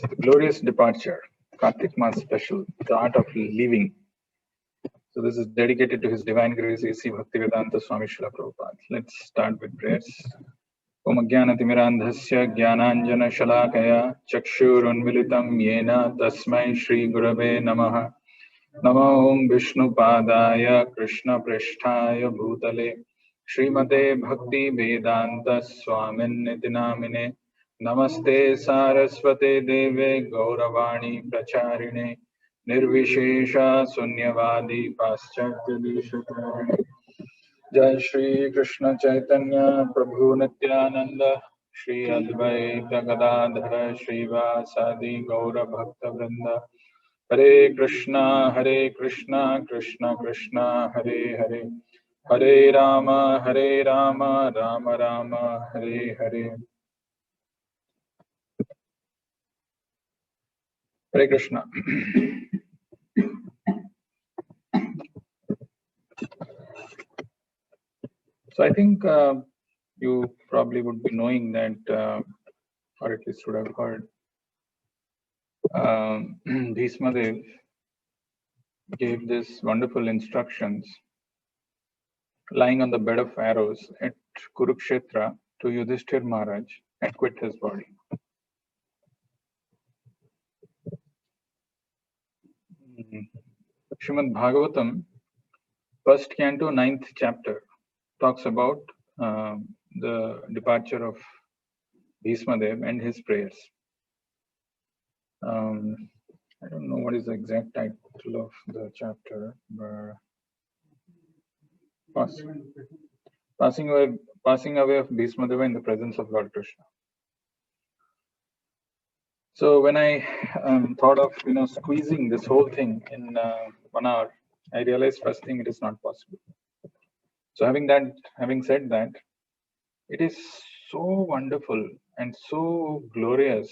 The glorious departure, Kartik Maas special, the art of living. So this is dedicated to His Divine Grace A.C. Bhaktivedanta Swami Srila Prabhupada. Let's start with prayers. Om Jnanatimirandhasya Jnananjana Shalakaya Chakshurunmilitam Yena Tasmai Shri Gurave Namaha. Namo Om Vishnu Padaya Krishna Pristhaya Bhutale Srimate Bhakti Vedanta Swamin Nitinamine Namaste Saraswate Deve Gauravani Pracharine Nirvishesha Sunyavadi Paschatya Deshatarine Jai Shri Krishna Chaitanya Prabhu Nityananda Shri Advaita Gadadhara Shri Vasadi Gaura Bhakta Vrinda Hare Krishna Krishna Krishna Hare Hare Hare Rama Rama Rama Hare Hare. Hare Krishna. So I think you probably would be knowing that, or at least would have heard, Bhisma Dev gave this wonderful instructions lying on the bed of arrows at Kurukshetra to Yudhishthir Maharaj and quit his body. Srimad Bhagavatam, 1st canto, 9th chapter, talks about the departure of Bhisma Dev and his prayers. I don't know what is the exact title of the chapter, but passing away of Bhisma Deva in the presence of Lord Krishna. So when I thought of squeezing this whole thing in 1 hour, I realized first thing it is not possible. So having said that, it is so wonderful and so glorious,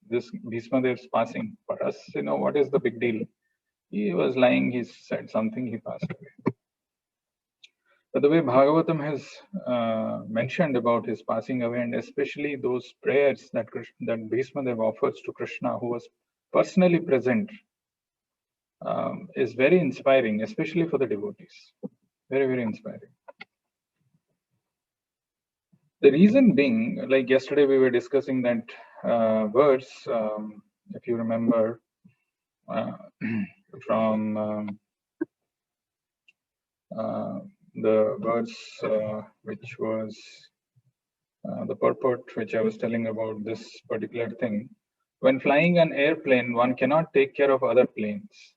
this Bhisma Dev's passing. For us, what is the big deal? He was lying, he said something, he passed away. But the way Bhagavatam has mentioned about his passing away, and especially those prayers that Bhisma Dev offers to Krishna, who was personally present, is very inspiring, especially for the devotees. Very, very inspiring. The reason being, like yesterday we were discussing that verse, if you remember, from the verse which was the purport which I was telling about this particular thing. When flying an airplane, one cannot take care of other planes.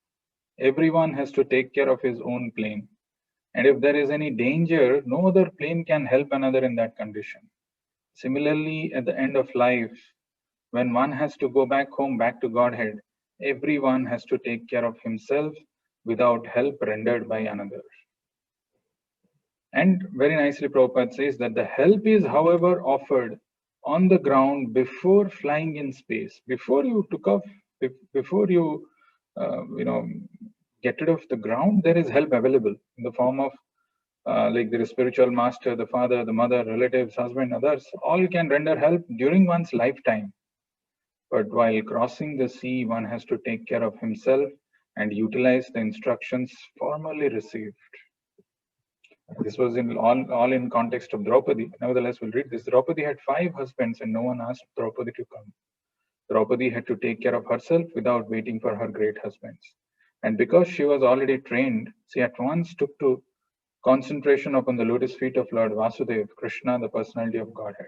Everyone has to take care of his own plane. And if there is any danger, no other plane can help another in that condition. Similarly, at the end of life, when one has to go back home, back to Godhead, everyone has to take care of himself without help rendered by another. And very nicely, Prabhupada says that the help is, however, offered on the ground before flying in space. Before you took off, before you, get rid of the ground, there is help available in the form of like the spiritual master, the father, the mother, relatives, husband, others. All can render help during one's lifetime. But while crossing the sea, one has to take care of himself and utilize the instructions formally received. This was all in context of Draupadi. Nevertheless, we'll read this. Draupadi had 5 husbands and no one asked Draupadi to come. Draupadi had to take care of herself without waiting for her great husbands. And because she was already trained, she at once took to concentration upon the lotus feet of Lord Vasudeva, Krishna, the personality of Godhead.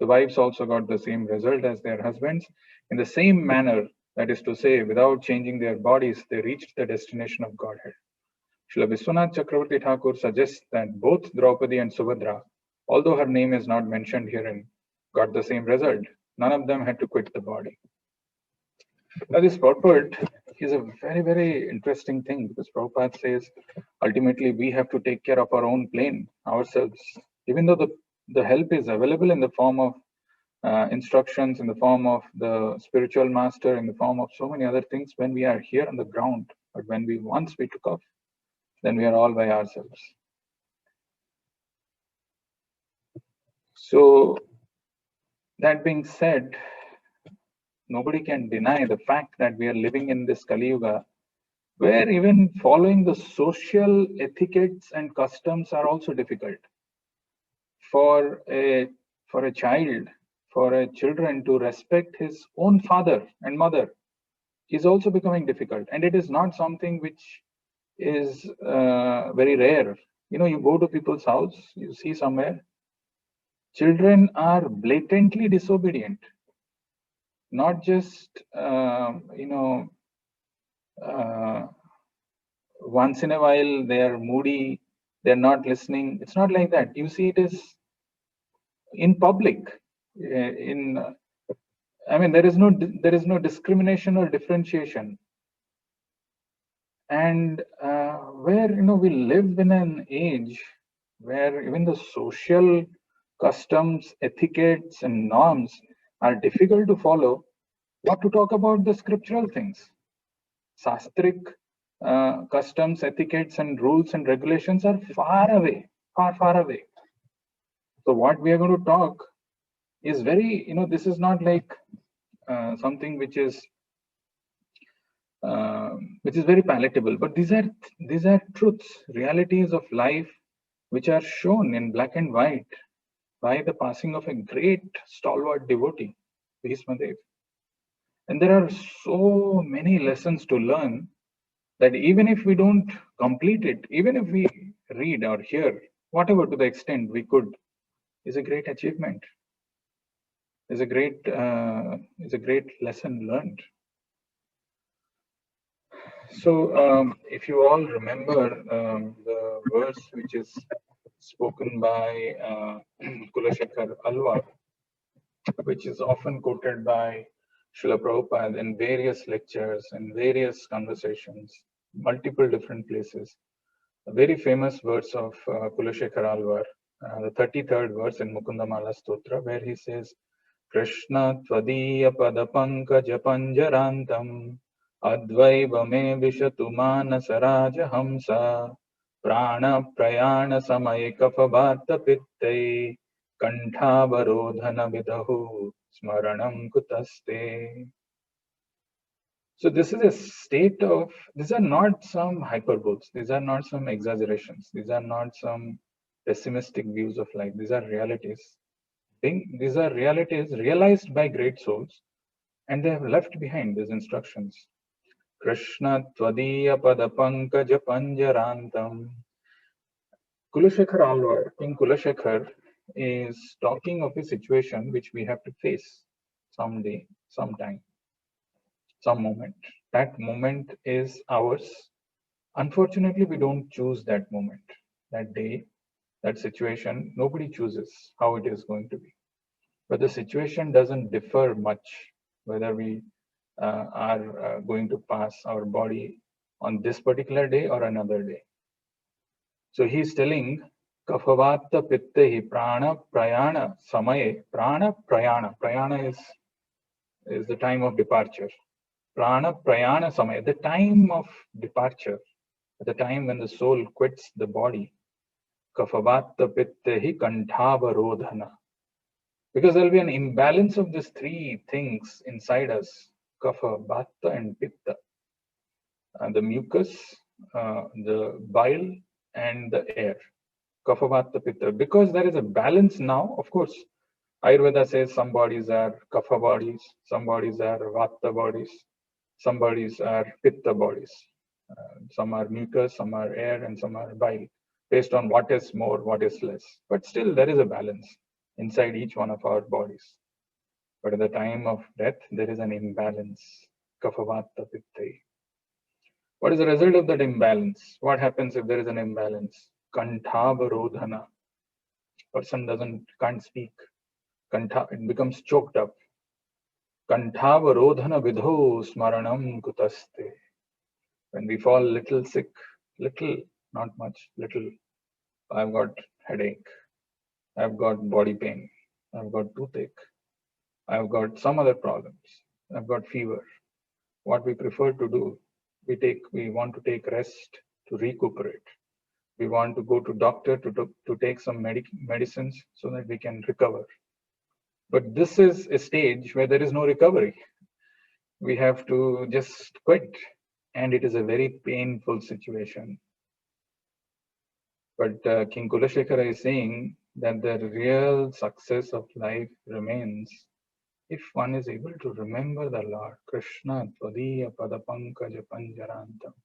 The wives also got the same result as their husbands in the same manner, that is to say, without changing their bodies, they reached the destination of Godhead. Srila Vishwanath Chakravarti Thakur suggests that both Draupadi and Subhadra, although her name is not mentioned herein, got the same result. None of them had to quit the body. Now, this purport is a very, very interesting thing because Prabhupada says ultimately we have to take care of our own plane ourselves. Even though the help is available in the form of instructions, in the form of the spiritual master, in the form of so many other things when we are here on the ground, but when once we took off, then we are all by ourselves. So that being said, nobody can deny the fact that we are living in this Kali Yuga, where even following the social etiquettes and customs are also difficult. For a child, for a children to respect his own father and mother is also becoming difficult, and it is not something which is very rare. You go to people's house, you see somewhere children are blatantly disobedient, not just uh, once in a while they are moody, they're not listening. It's not like that. You see it is in public. In I mean, there is no discrimination or differentiation, and where we live in an age where even the social customs, etiquettes, and norms are difficult to follow. What to talk about the scriptural things? Sastric customs, etiquettes, and rules and regulations are far away, far, far away. So what we are going to talk is very, this is not like something which is very palatable, but these are truths, realities of life, which are shown in black and white by the passing of a great stalwart devotee, Bhisma. And there are so many lessons to learn that even if we don't complete it, even if we read or hear, whatever to the extent we could, is a great achievement, is a great lesson learned. So, if you all remember the verse which is spoken by Kulashekar Alwar, which is often quoted by Srila Prabhupada in various lectures and various conversations, multiple different places. A very famous verse of Kulashekar Alwar, the 33rd verse in Mukundamala Stotra, where he says, Krishna Tvadiya Padapankaja Panjarantam Advaiva me Vishatu Manasaraja Hamsa Prana Prayana Samaye Kapabhata Pittai Kantavarodhana Vidahu Smaranam Kutaste. So this is a state of, these are not some hyperboles, these are not some exaggerations, these are not some pessimistic views of life, these are realities. These are realities realized by great souls, and they have left behind these instructions. Krishna Tvadiya Pada Pankaja Panjarantam. Kulashekar Alwar, King Kulashekar, is talking of a situation which we have to face someday, sometime, some moment. That moment is ours. Unfortunately, we don't choose that moment, that day, that situation. Nobody chooses how it is going to be. But the situation doesn't differ much whether we are going to pass our body on this particular day or another day. So he's telling Kafavatta Pittahi Prana Prayana Samaye. Prana Prayana. Prayana is the time of departure. Prana Prayana Samaya, the time of departure, the time when the soul quits the body. Kafavatta Pittahi Kantavarodhana. Because there will be an imbalance of these three things inside us, kapha, vata, and pitta. The mucus, the bile, and the air. Kapha, vata, pitta. Because there is a balance now, of course, Ayurveda says some bodies are kapha bodies, some bodies are vata bodies, some bodies are pitta bodies. Some are mucus, some are air, and some are bile, based on what is more, what is less. But still, there is a balance inside each one of our bodies. But at the time of death, there is an imbalance. Kaphavata Pittai. What is the result of that imbalance? What happens if there is an imbalance? Kantavarodhana. Person can't speak. It becomes choked up. Kantavarodhana vidho smaranam kutaste. When we fall little sick, little, not much, little. I've got headache. I've got body pain. I've got toothache. I've got some other problems. I've got fever. What we prefer to do, we want to take rest to recuperate. We want to go to doctor to take some medicines so that we can recover. But this is a stage where there is no recovery. We have to just quit, and it is a very painful situation. But King Kulashekara is saying that the real success of life remains if one is able to remember the Lord, Krishna, Tvadiya Padapankaja Panjarantam,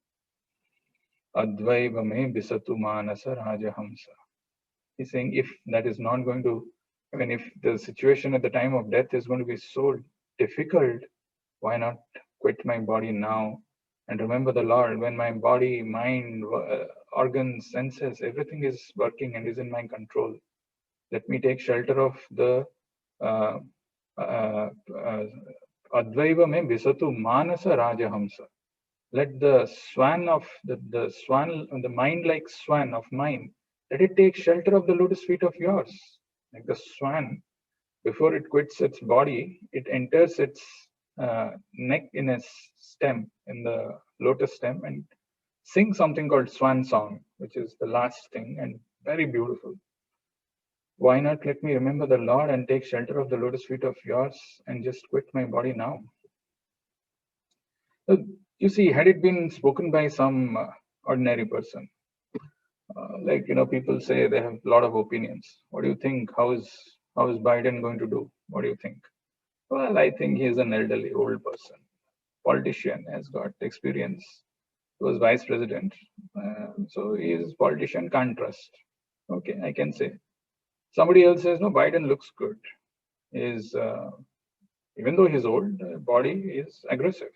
Advaiva me Bisatu Manasa Rajahamsa. He's saying if that is not going to, I mean, if the situation at the time of death is going to be so difficult, why not quit my body now and remember the Lord when my body, mind, organs, senses, everything is working and is in my control. Let me take shelter of the Advaiva me Bisatu Manasa Rajahamsa. Let the swan of the mind like swan of mine, let it take shelter of the lotus feet of yours. Like the swan, before it quits its body, it enters its neck in a stem, in the lotus stem, and sings something called swan song, which is the last thing and very beautiful. Why not let me remember the Lord and take shelter of the lotus feet of yours and just quit my body now? You see, had it been spoken by some ordinary person, like people say they have a lot of opinions. What do you think? How is Biden going to do? What do you think? Well, I think he is an elderly, old person, politician, has got experience. He was vice president, so he is politician, can't trust. Okay, I can say. Somebody else says no, Biden looks good. Is even though he's old, body is aggressive.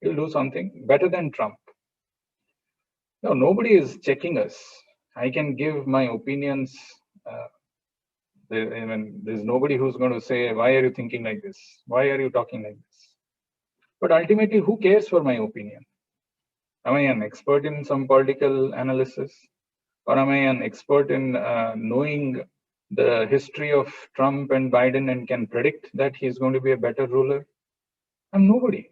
He'll do something better than Trump. No, nobody is checking us. I can give my opinions. There's nobody who's going to say, why are you thinking like this? Why are you talking like this? But ultimately, who cares for my opinion? Am I an expert in some political analysis? Or am I an expert in knowing the history of Trump and Biden and can predict that he's going to be a better ruler? I'm nobody.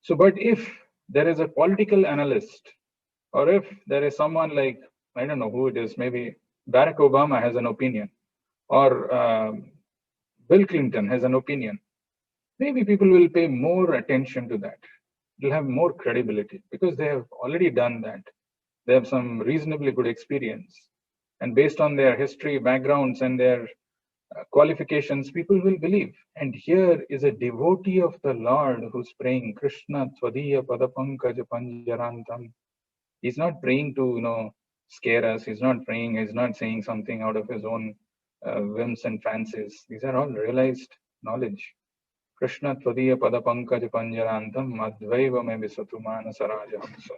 So, but if there is a political analyst, or if there is someone like, I don't know who it is, maybe Barack Obama has an opinion, or Bill Clinton has an opinion, maybe people will pay more attention to that. They'll have more credibility because they have already done that. They have some reasonably good experience. And based on their history, backgrounds, and their qualifications, people will believe. And here is a devotee of the Lord who's praying, Krishna Tvadiya Padapankaja Panjarantam. He's not praying to, scare us. He's not praying. He's not saying something out of his own whims and fancies. These are all realized knowledge. Krishna Tvadiya Padapankaja Panjarantam Advaiva me Visatu Manasa Rajahamsa.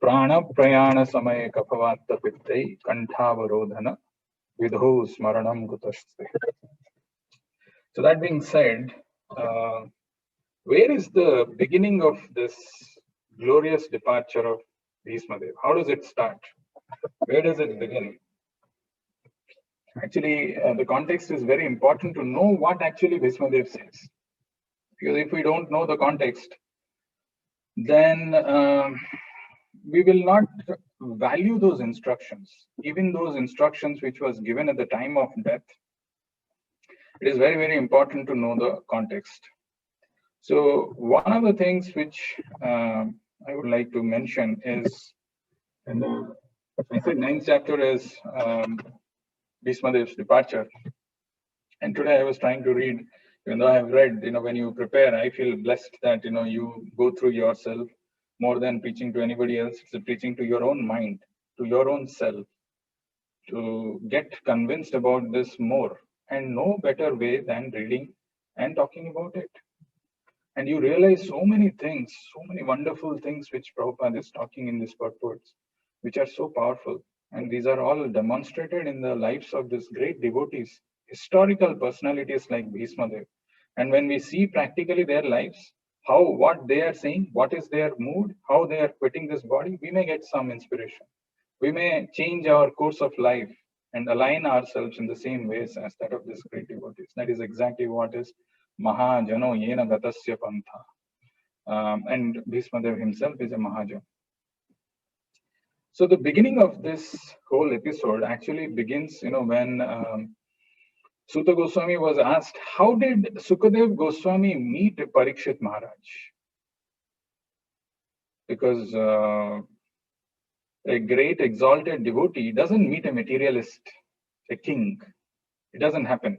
Prana Prayana Samaya Kapavatta Pittai Kantavarodhana Vidho Smaranam Kutaste. So that being said, where is the beginning of this glorious departure of Bhisma Dev? How does it start? Where does it begin? Actually, the context is very important to know what actually Bhisma Dev says. Because if we don't know the context, then we will not value those instructions. Even those instructions which was given at the time of death, it is very, very important to know the context. So one of the things which I would like to mention is, and I said 9th chapter is Bhisma Dev's departure. And today I was trying to read, even though I have read, when you prepare, I feel blessed that, you go through yourself more than preaching to anybody else. It's a preaching to your own mind, to your own self, to get convinced about this more. And no better way than reading and talking about it. And you realize so many things, so many wonderful things which Prabhupada is talking in these purports, which are so powerful. And these are all demonstrated in the lives of these great devotees, historical personalities like Bhisma Dev. And when we see practically their lives, what they are saying, what is their mood, how they are quitting this body, we may get some inspiration. We may change our course of life and align ourselves in the same ways as that of these great devotees. That is exactly what is Mahajano Yena Gatasya Pantha. And Bhisma Dev himself is a Mahajan. So the beginning of this whole episode actually begins, when Suta Goswami was asked, how did Sukadev Goswami meet Parikshit Maharaj? Because a great exalted devotee doesn't meet a materialist, a king. It doesn't happen.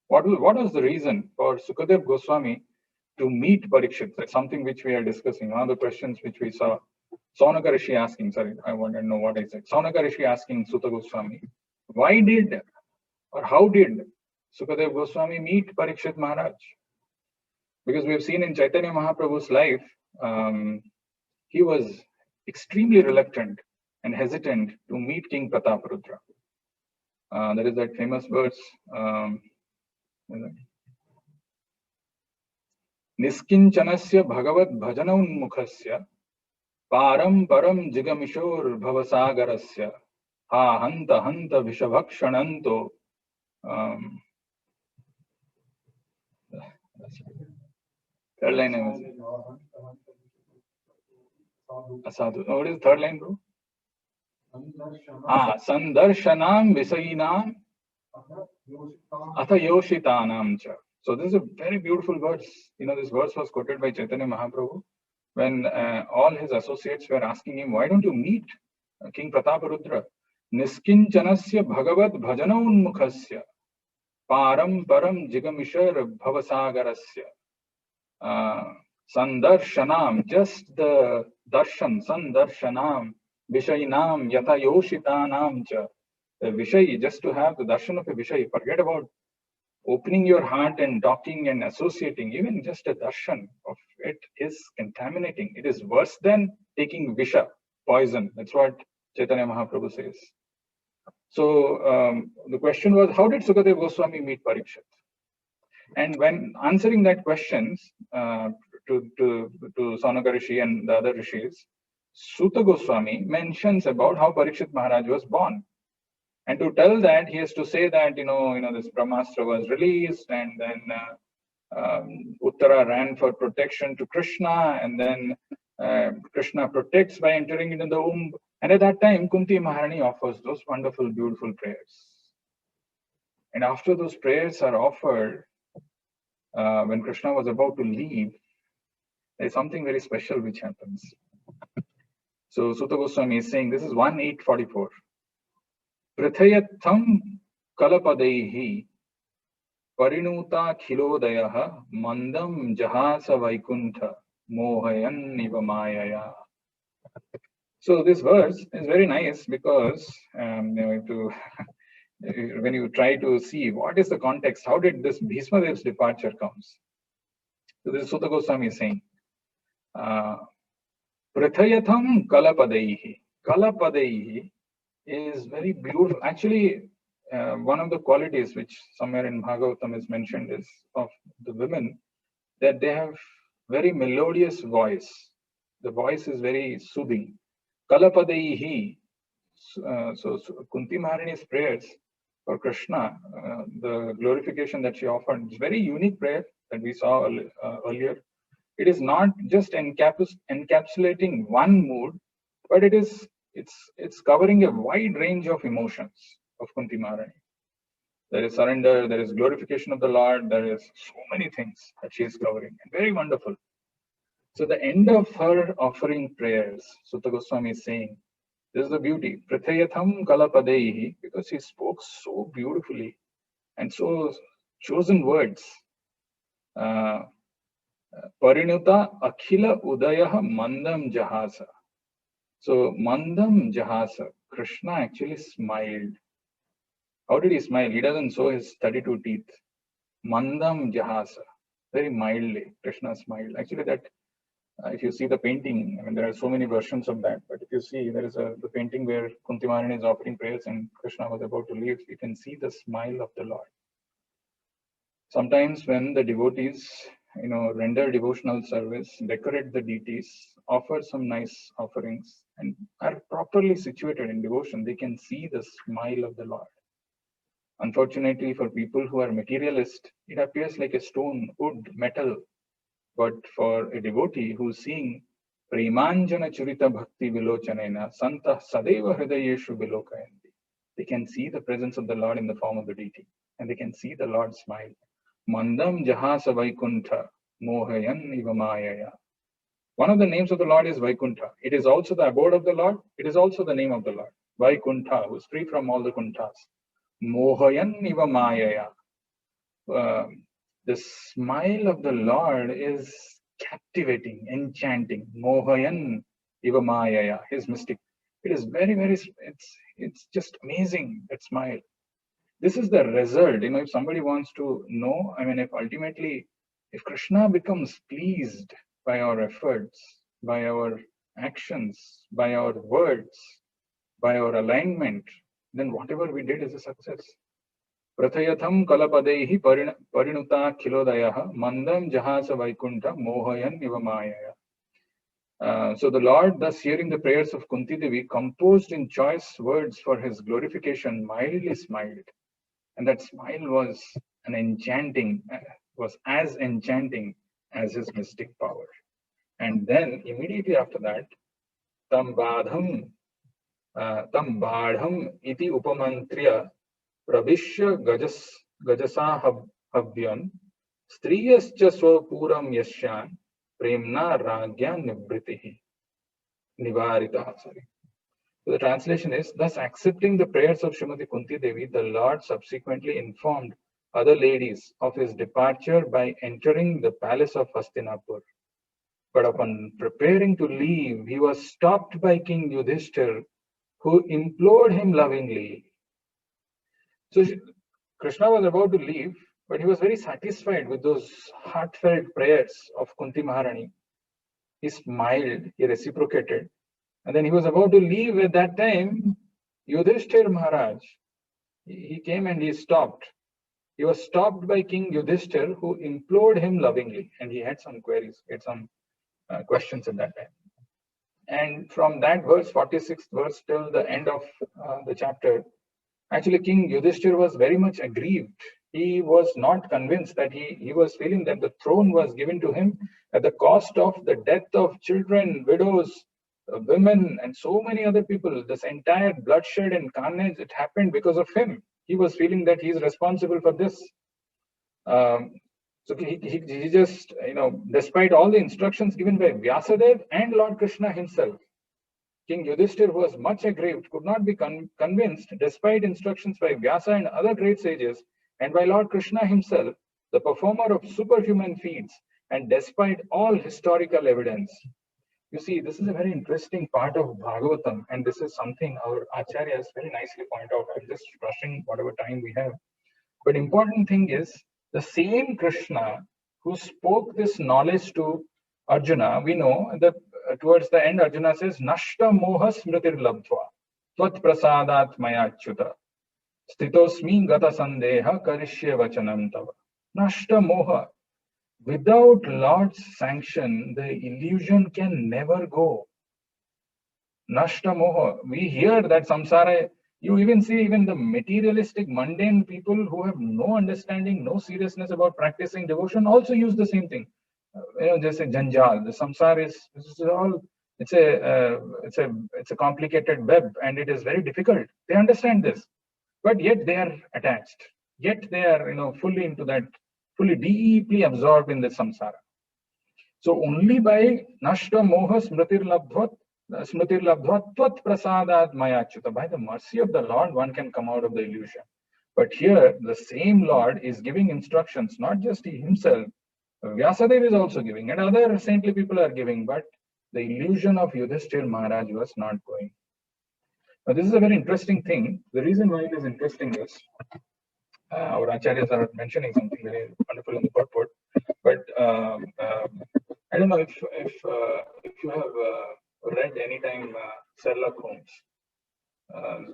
What was the reason for Sukadev Goswami to meet Parikshit? That's something which we are discussing. One of the questions which we saw, Saunaka Rishi asking, sorry, I want to know what I said. Saunaka Rishi asking Suta Goswami, why did or how did Sukadev Goswami meet Parikshit Maharaj? Because we have seen in Chaitanya Mahaprabhu's life, he was extremely reluctant and hesitant to meet King Prataparudra. There is that famous verse, Niskinchanasya Bhagavad Bhajanunmukhasya Param Param Jigamishor Bhavasagarasya Ha Hanta Hanta Vishabhakshananto. Third line Asadu. What is the third line, bro? Sandarshanam Visayinam Atha Yoshitanam Cha. So this is a very beautiful verse. This verse was quoted by Chaitanya Mahaprabhu when all his associates were asking him, why don't you meet King Prataparudra? Niskinchanasya Bhagavad Bhajanunmukhasya Param Param Jigamishar Bhavasagarasya. Sandarshanam, just the darshan, sandarshanam, vishayinam, yata yoshitanam cha. The vishay, just to have the darshan of a vishay, forget about opening your heart and talking and associating. Even just a darshan of it is contaminating. It is worse than taking visha, poison. That's what Chaitanya Mahaprabhu says. So the question was, how did Sukadev Goswami meet Parikshit? And when answering that questions to Saunaka Rishi and the other rishis, Suta Goswami mentions about how Parikshit Maharaj was born. And to tell that, he has to say that, this Brahmastra was released, and then Uttara ran for protection to Krishna, and then Krishna protects by entering into the womb. And at that time, Kunti Maharani offers those wonderful, beautiful prayers. And after those prayers are offered, when Krishna was about to leave, there's something very special which happens. So Suta Goswami is saying, this is 1.844. Prithayatham kalapadaihi parinuta khilodayaha mandam jahasa vaikuntha mohayan nivamayaya. So this verse is very nice because when you try to see what is the context, how did this Bhisma Dev's departure comes? So this is Suta Goswami saying, Prithayatham kalapadaihi. Kalapadaihi is very beautiful. Actually, one of the qualities which somewhere in Bhagavatam is mentioned is of the women, that they have very melodious voice. The voice is very soothing. Kalapadaihi. So Kunti Maharani's prayers for Krishna, the glorification that she offered, it's very unique prayer that we saw earlier. It is not just encapsulating one mood, but it's covering a wide range of emotions of Kunti Maharani. There is surrender, there is glorification of the Lord, there is so many things that she is covering, and very wonderful. So the end of her offering prayers, Suta Goswami is saying, this is the beauty. Prithayatham kalapadaihi, because he spoke so beautifully and so chosen words. Parinuta akhila udayah mandam jahasa. So mandam jahasa, Krishna actually smiled. How did he smile? He doesn't show his 32 teeth. Mandam jahasa, very mildly, Krishna smiled. Actually, that if you see the painting, I mean, there are so many versions of that. But if you see, there is the painting where Kunti Maharani is offering prayers and Krishna was about to leave. You can see the smile of the Lord. Sometimes when the devotees, render devotional service, decorate the deities, offer some nice offerings, and are properly situated in devotion, they can see the smile of the Lord. Unfortunately, for people who are materialist, it appears like a stone, wood, metal. But for a devotee who's seeing Premanjana Churita Bhakti Vilochanena Santa Sadeva Hridayeshu Vilokayanti. They can see the presence of the Lord in the form of the deity, and they can see the Lord smile. Mandam Jahasa Vaikuntha Mohayan Ivamayaya. One of the names of the Lord is Vaikuntha. It is also the abode of the Lord. It is also the name of the Lord. Vaikuntha, who is free from all the kunthas. Mohayan Ivamayaya. The smile of the Lord is captivating, enchanting. Mohayan Ivamayaya, his mystic. It is very, very, it's just amazing, that smile. This is the result. If somebody wants to know, if ultimately, if Krishna becomes pleased by our efforts, by our actions, by our words, by our alignment, then whatever we did is a success. Prathayatham kalapadehi parinuta khilodayah mandam jahasa vaikuntha mohayan ivamayaya. So the Lord, thus hearing the prayers of Kunti Devi, composed in choice words for his glorification, mildly smiled. And that smile was was as enchanting as his mystic power. And then immediately after that, tam badham iti upamantriya pravishya gajasa habhyan striyascha swapuram yashyan premna ragya nivaritaha. So the translation is, thus accepting the prayers of Srimati Kunti Devi, the Lord subsequently informed other ladies of his departure by entering the palace of Hastinapur. But upon preparing to leave, he was stopped by King Yudhishthir, who implored him lovingly. So Krishna was about to leave, but he was very satisfied with those heartfelt prayers of Kunti Maharani. He smiled, he reciprocated. And then he was about to leave. At that time, Yudhishthir Maharaj, he came and he stopped. He was stopped by King Yudhishthir, who implored him lovingly. And he had some queries, he had some questions at that time. And from that verse, 46th verse, till the end of the chapter, actually King Yudhishthir was very much aggrieved. He was not convinced that he was feeling that the throne was given to him at the cost of the death of children, widows, women, and so many other people. This entire bloodshed and carnage, it happened because of him. He was feeling that he is responsible for this. So he just, despite all the instructions given by Vyasadeva and Lord Krishna himself, King Yudhishthir was much aggrieved, could not be convinced, despite instructions by Vyasa and other great sages, and by Lord Krishna himself, the performer of superhuman feats, and despite all historical evidence. You see, this is a very interesting part of Bhagavatam, and this is something our acharyas very nicely point out. I'm just rushing whatever time we have. But important thing is, the same Krishna who spoke this knowledge to Arjuna, we know that towards the end, Arjuna says, Nashta moha smritir labdhva, tvat prasadat mayachyuta, stitosmi gata sandeha karishye vachanam tava. Nashta moha. Without Lord's sanction, the illusion can never go. Nashta moha. We hear that samsara, you even see even the materialistic, mundane people who have no understanding, no seriousness about practicing devotion also use the same thing. Just a janjal. The samsara is all. It's a complicated web, and it is very difficult. They understand this, but yet they are attached. Yet they are fully into that, fully deeply absorbed in the samsara. So only by nashta moha smritir labdhvat tvat prasadat mayachyuta. By the mercy of the Lord, one can come out of the illusion. But here, the same Lord is giving instructions, not just he himself. Vyasadeva is also giving, and other saintly people are giving, but the illusion of Yudhishthir Maharaj was not going. Now, this is a very interesting thing. The reason why it is interesting is our acharyas are mentioning something very wonderful in the purport. But I don't know if you have read anytime Sherlock Holmes,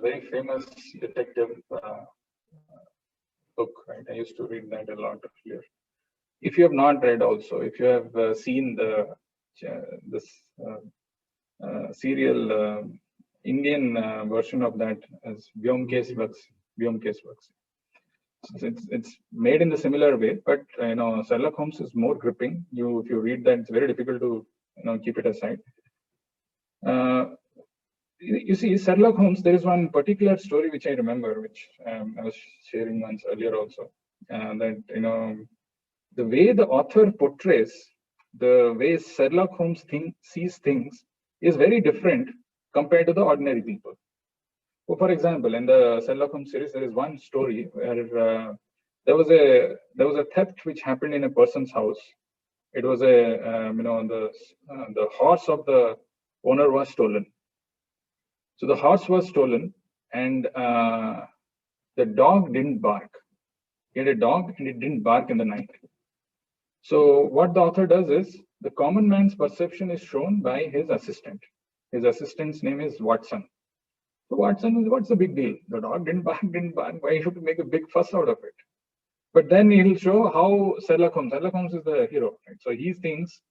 very famous detective book. Right, I used to read that a lot earlier. If you have not read, also, if you have seen this serial Indian version of that as Vyomkesh Vaks. It's made in the similar way, but Sherlock Holmes is more gripping. If you read that, it's very difficult to keep it aside. You see, Sherlock Holmes, there is one particular story which I remember, which I was sharing once earlier also, that, the way the author portrays, the way Sherlock Holmes sees things is very different compared to the ordinary people. So, for example, in the Sherlock Holmes series, there is one story where there was a theft which happened in a person's house. It was the horse of the owner was stolen. So the horse was stolen, and the dog didn't bark. He had a dog, and it didn't bark in the night. So what the author does is, the common man's perception is shown by his assistant. His assistant's name is Watson. So Watson, what's the big deal? The dog didn't bark. Why should you make a big fuss out of it? But then he'll show how Sherlock Holmes is the hero, right? So he thinks,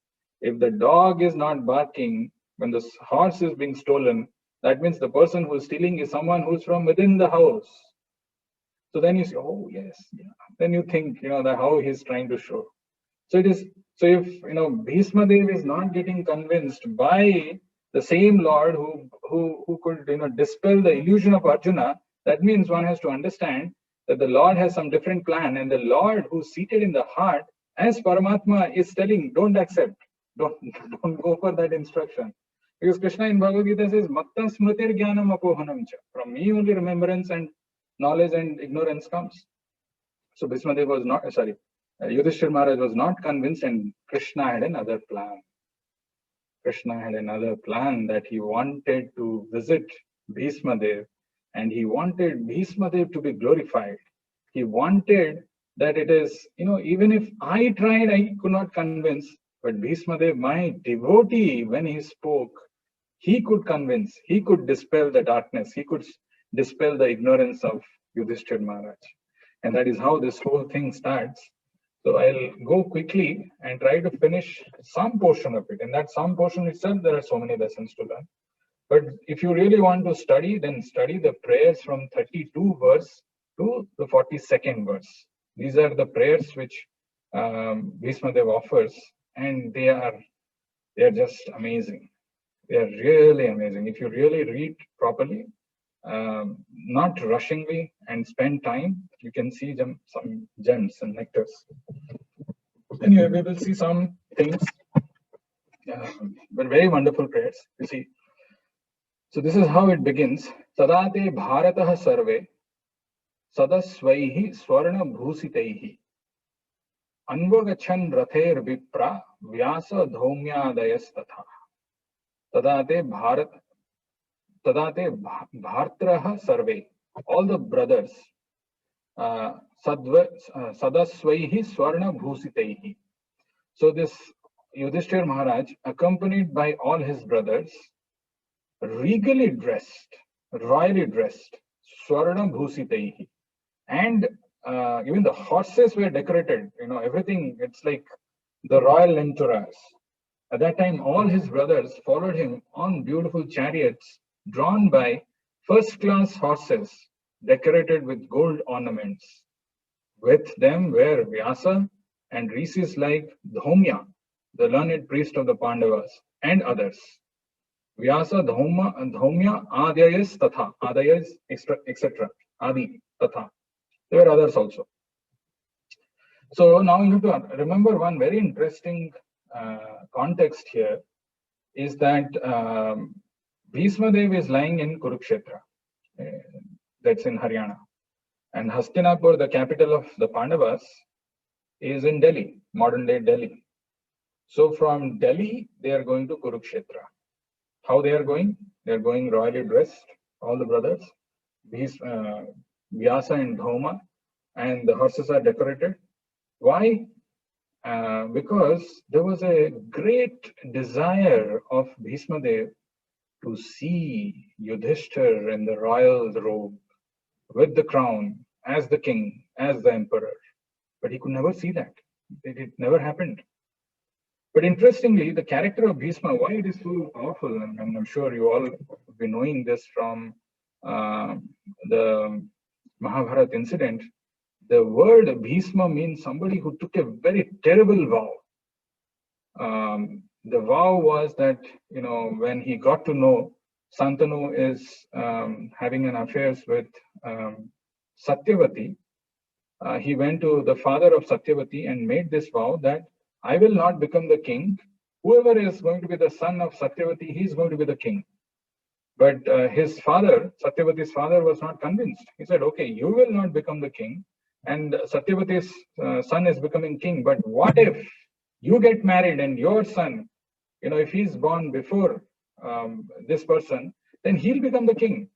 if the dog is not barking when the horse is being stolen, that means the person who's stealing is someone who's from within the house. So then you say, oh yes, yeah. Then you think, that how he's trying to show. So it is. So if Bhisma Dev is not getting convinced by the same Lord who could dispel the illusion of Arjuna, that means one has to understand that the Lord has some different plan, and the Lord who's seated in the heart, as Paramatma, is telling, don't accept, don't go for that instruction. Because Krishna in Bhagavad Gita says, Matta smritir jnanam apohanam cha. From me only remembrance and knowledge and ignorance comes. So Bhisma Dev was not, Yudhishthira Maharaj was not convinced, and Krishna had another plan. Krishna had another plan, that he wanted to visit Bhisma Dev, and he wanted Bhisma Dev to be glorified. He wanted that it is, even if I tried, I could not convince, but Bhisma Dev, my devotee, when he spoke, he could convince, he could dispel the darkness, he could dispel the ignorance of Yudhishthira Maharaj. And that is how this whole thing starts. So I'll go quickly and try to finish some portion of it. In that some portion itself, there are so many lessons to learn. But if you really want to study, then study the prayers from 32 verse to the 42nd verse. These are the prayers which Bhisma Dev offers, and they are just amazing. They are really amazing. If you really read properly, not rushingly, and spend time, you can see some gems and nectars. Anyway, we will see some things, but very wonderful prayers. You see. So this is how it begins. Sadate bharatah sarve sadasvaihi swarna bhusitaihi anvagachan rather vipra vyasa dhaumyadayas tatha tadate bhartrah sarve, all the brothers, sadasvaihi swarna bhusitaihi. So this Yudhishthira Maharaj, accompanied by all his brothers, regally dressed, royally dressed, swarna bhusitaihi, and even the horses were decorated. Everything. It's like the royal entourage. At that time, all his brothers followed him on beautiful chariots drawn by first-class horses decorated with gold ornaments. With them were Vyasa and rishis like Dhaumya, the learned priest of the Pandavas, and others. Vyasa, Dhaumya, Adayas, Tatha, Adayas, etc. Adi, Tatha. There were others also. So now you have to remember one very interesting context here is that Bhisma Dev is lying in Kurukshetra, that's in Haryana, and Hastinapur, the capital of the Pandavas, is in Delhi, modern day Delhi. So from Delhi, they are going to Kurukshetra. How they are going? They are going royally dressed, all the brothers, Vyasa and Dhauma, and the horses are decorated. Why? Because there was a great desire of Bhisma Dev to see Yudhishthir in the royal robe with the crown as the king, as the emperor. But he could never see that. It never happened. But interestingly, the character of Bhisma, why it is so powerful, and I'm sure you all have been knowing this from the Mahabharata incident. The word Bhisma means somebody who took a very terrible vow. the vow was that, when he got to know Santanu is having an affairs with Satyavati, he went to the father of Satyavati and made this vow that I will not become the king. Whoever is going to be the son of Satyavati, he is going to be the king. But his father, Satyavati's father, was not convinced. He said, okay, you will not become the king, and Satyavati's son is becoming king. But what if you get married and your son, if he's born before this person, then he'll become the king.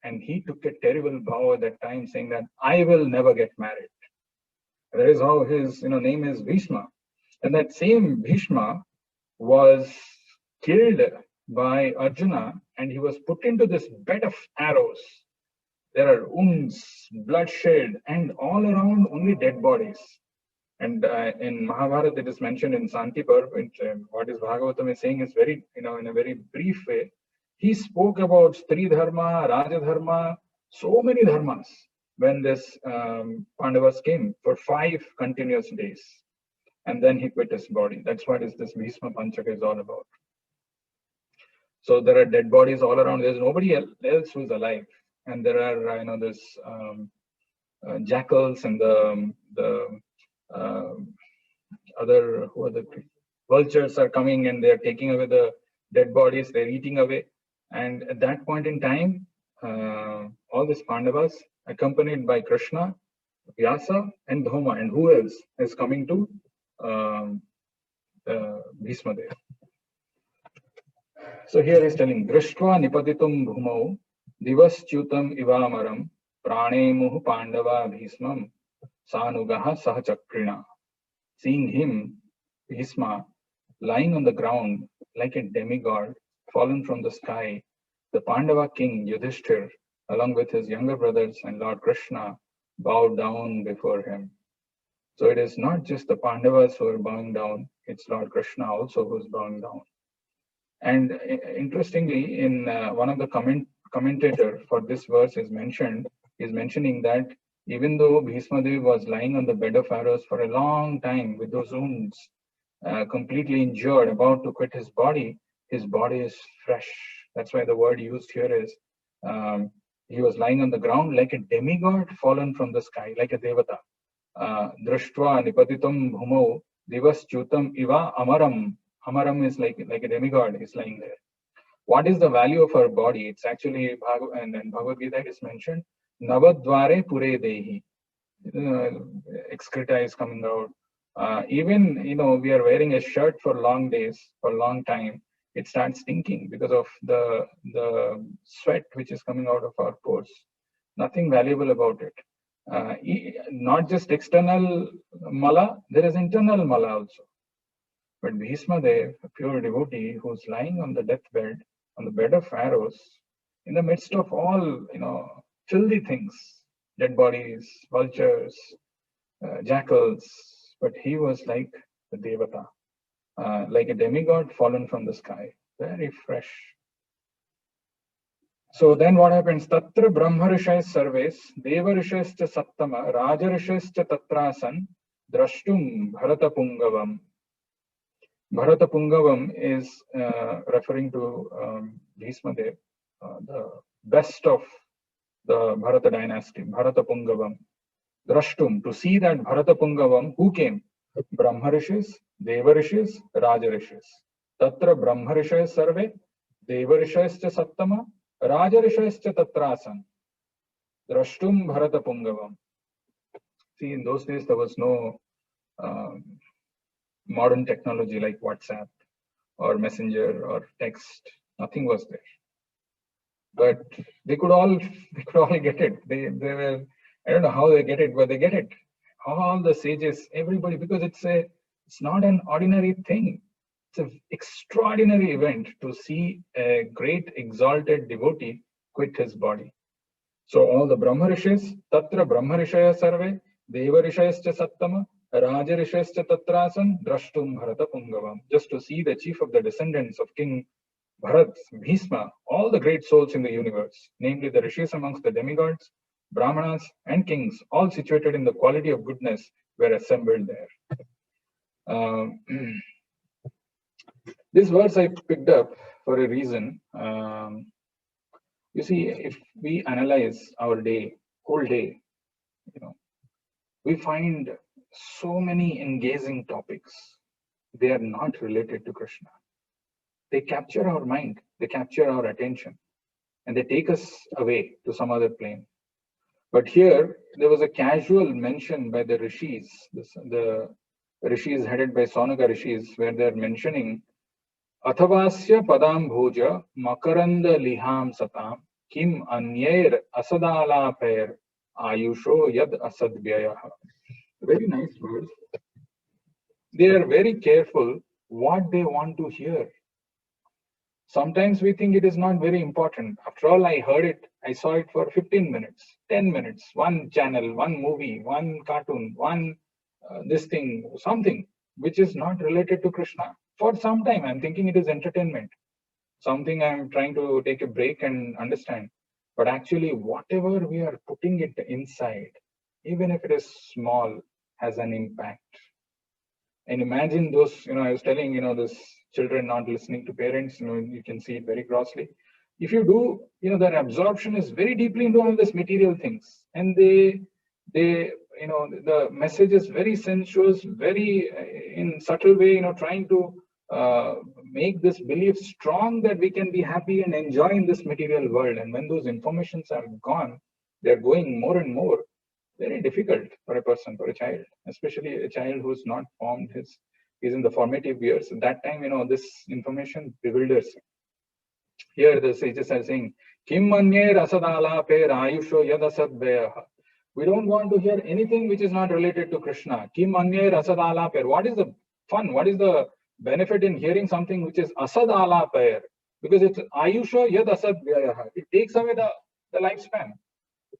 And he took a terrible vow at that time, saying that I will never get married. That is how his name is Bhisma. And that same Bhishma was killed by Arjuna, and he was put into this bed of arrows. There are wounds, bloodshed, and all around only dead bodies. And in Mahabharata, it is mentioned in Santiparv, what is Bhagavatam is saying is very, in a very brief way. He spoke about Stri Dharma, Raja Dharma, so many dharmas when this Pandavas came for 5 continuous days. And then he quit his body. That's what is this Bhisma Panchaka is all about. So there are dead bodies all around. There's nobody else who's alive. And there are, this jackals and the other, who are the vultures are coming and they're taking away the dead bodies, they're eating away. And at that point in time, all these Pandavas, accompanied by Krishna, Vyasa, and Dhoma, and who else is coming to Bhisma Dev. So here he's telling, Drishtva nipaditum bhumau divaschutam ivamaram pranemuhu pandava bhismam sanugaha sahachakrina. Seeing him, Bhisma, lying on the ground like a demigod, fallen from the sky, the Pandava king Yudhishthir, along with his younger brothers and Lord Krishna, bowed down before him. So it is not just the Pandavas who are bowing down, it's Lord Krishna also who is bowing down. And interestingly, in one of the commentator for this verse is mentioning that even though Bhisma Dev was lying on the bed of arrows for a long time with those wounds, completely injured, about to quit his body is fresh. That's why the word used here is, he was lying on the ground like a demigod fallen from the sky, like a devata. Drishtva nipatitam bhumau divaschutam iva amaram. Amaram is like a demigod, is lying there. What is the value of our body? It's actually, and in Bhagavad Gita it is mentioned, Navadvare pure dehi. Excreta is coming out. Even, we are wearing a shirt for long days, for a long time. It starts stinking because of the sweat which is coming out of our pores. Nothing valuable about it. Not just external mala, there is internal mala also. But Bhisma Dev, a pure devotee who's lying on the deathbed, on the bed of arrows, in the midst of all, filthy things, dead bodies, vultures, jackals, but he was like the devata, like a demigod fallen from the sky, very fresh. So then what happens? Tatra brahmarishais sarves, devarishais sattama, rajarishais tatrasan, drashtum bharata pungavam. Bharata Pungavam is referring to Bhisma Dev, the best of the Bharata dynasty, Bharata Pungavam. Drashtum, to see that Bharata Pungavam, who came? Brahmarishis, Devarishis, Rajarishis. Tatra Brahmarishis sarve, Devarishis cha sattama, Rajarishis cha tatrasan. Drashtum Bharata Pungavam. See, in those days there was no modern technology like WhatsApp or Messenger or text. Nothing was there. But they could all get it. They were, I don't know how they get it, but they get it. All the sages, everybody, because it's not an ordinary thing. It's an extraordinary event to see a great exalted devotee quit his body. So all the Brahmarishis, Tatra Brahmarishaya Sarve, Devarishayascha Sattama, Rajarishayascha Tatrasan, Drashtum Bharata Pungavam. Just to see the chief of the descendants of King Bharat, Bhisma, all the great souls in the universe, namely the rishis amongst the demigods, brahmanas, and kings, all situated in the quality of goodness, were assembled there. This verse I picked up for a reason. You see, if we analyze our day, whole day, we find so many engaging topics. They are not related to Krishna. They capture our mind, they capture our attention, and they take us away to some other plane. But here, there was a casual mention by the rishis, the rishis headed by Saunika rishis, where they're mentioning Athavasya padam bhoja makaranda liham satam kim anyer asadala pair ayusho yad asadvyayah. Very nice words. They are very careful what they want to hear. Sometimes we think it is not very important. After all, I heard it, I saw it for 15 minutes, 10 minutes, one channel, one movie, one cartoon, one this thing, something which is not related to Krishna. For some time, I'm thinking it is entertainment, something I'm trying to take a break and understand. But actually, whatever we are putting it inside, even if it is small, has an impact. And imagine those, I was telling, this children not listening to parents, you can see it very grossly. If you do, their absorption is very deeply into all these material things. And they, the message is very sensuous, very in subtle way, trying to make this belief strong that we can be happy and enjoy in this material world. And when those informations are gone, they're going more and more. Very difficult for a person, for a child, especially a child who's not formed he's in the formative years. At that time, this information bewilders him. Here the sages are saying, Kim manye rasadala pe ayusho yadasadvyaha. We don't want to hear anything which is not related to Krishna. Kim manye rasadala pe. What is the fun? What is the benefit in hearing something which is asadala pe? Because it's ayusho yadasadvyaha. It takes away the lifespan.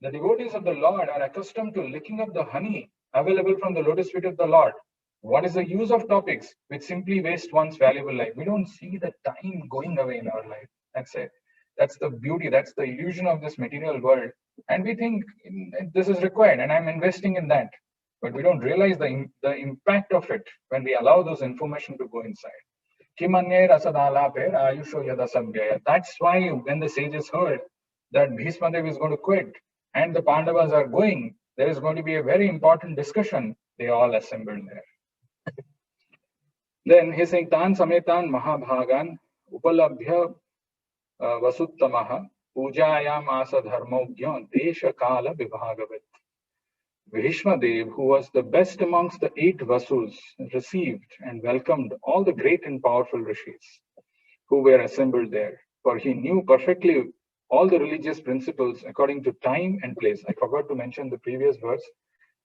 The devotees of the Lord are accustomed to licking up the honey available from the lotus feet of the Lord. What is the use of topics which simply waste one's valuable life? We don't see the time going away in our life. That's it. That's the beauty. That's the illusion of this material world. And we think this is required and I'm investing in that. But we don't realize the impact of it when we allow those information to go inside. That's why when the sages heard that Bhisma Dev is going to quit, and the Pandavas are going, there is going to be a very important discussion. They all assembled there. Then he's saying, Tan Sametan Mahabhagan Upalabhya Vasuttamaha Pujayam Asa Dharmogyan Desha Kala Vibhagavat. Bhishma Dev, who was the best amongst the 8 Vasus, received and welcomed all the great and powerful rishis who were assembled there, for he knew perfectly all the religious principles according to time and place. I forgot to mention the previous verse.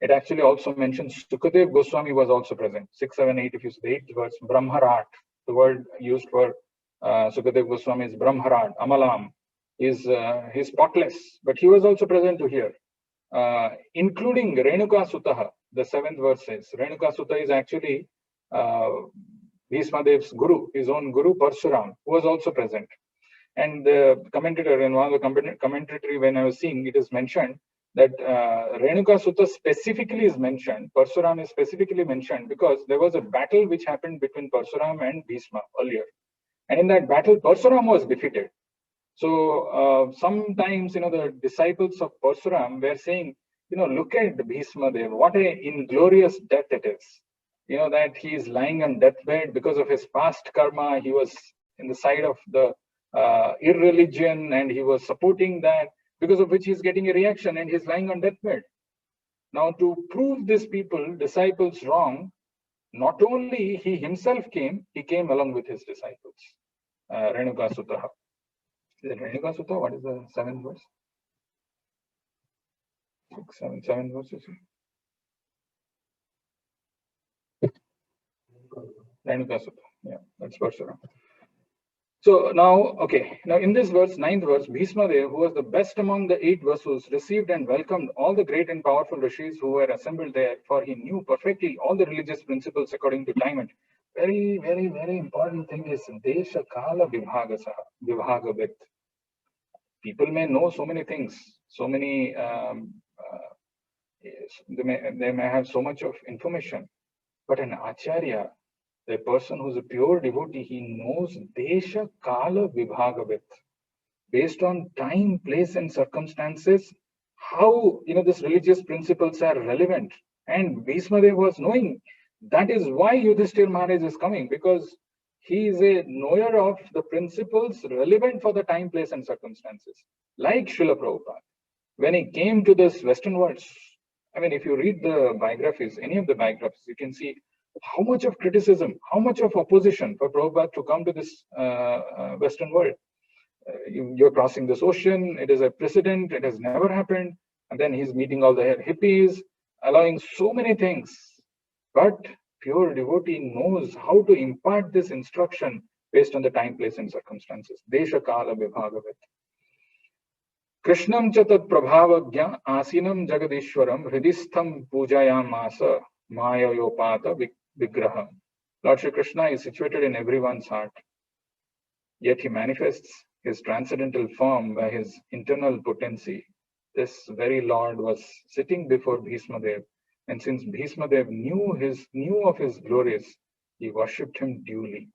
It actually also mentions Sukadev Goswami was also present. 6, 7, 8, if you see the 8th verse, Brahmarat, the word used for Sukadev Goswami is Brahmarat, Amalam, is spotless, but he was also present to hear, including Renuka Sutaha, the 7th verse says. Renuka Sutta is actually Bhisma Dev's guru, his own guru, Parsuram, who was also present. And the commentator, in one of the commentary when I was seeing, it is mentioned that Renuka Sutta specifically is mentioned, Parsuram is specifically mentioned because there was a battle which happened between Parsuram and Bhisma earlier. And in that battle, Parsuram was defeated. So sometimes, the disciples of Parsuram were saying, look at Bhisma Dev, what an inglorious death it is. That he is lying on deathbed because of his past karma. He was in the side of the irreligion and he was supporting that, because of which he's getting a reaction and he's lying on deathbed. Now, to prove these disciples wrong, not only he himself came, he came along with his disciples. Renuka Sutta. Is it Renuka Sutta? What is the 7th verse? 6, 7 verses. Renuka Sutta. Yeah, that's Parsuram. So now in this verse, 9th verse, Bhisma Dev, who was the best among the 8 Vasus, received and welcomed all the great and powerful rishis who were assembled there, for he knew perfectly all the religious principles according to time. And very, very, very important thing is Desha Kala Vibhagavat. People may know so many things, so many, they may have so much of information, but an Acharya, The person who's a pure devotee, he knows Desha Kala Vibhagavit. Based on time, place, and circumstances, how these religious principles are relevant. And Bhismadev was knowing. That is why Yudhishthir Maharaj is coming, because he is a knower of the principles relevant for the time, place, and circumstances. Like Srila Prabhupada, when he came to this Western world, I mean, if you read the biographies, any of the biographies, you can see how much of criticism, how much of opposition for Prabhupada to come to this Western world. You're crossing this ocean, it is a precedent, it has never happened. And then he's meeting all the hippies, allowing so many things. But pure devotee knows how to impart this instruction based on the time, place, and circumstances. Desha Kala Vibhagavat. Krishnam chatat prabhavagya asinam jagadishwaram hridistham pujayam asa mayayopata vigraham. Lord Shri Krishna is situated in everyone's heart, yet he manifests his transcendental form by his internal potency. This very Lord was sitting before Bhismadev, and since Bhismadev knew of his glories, he worshipped him duly.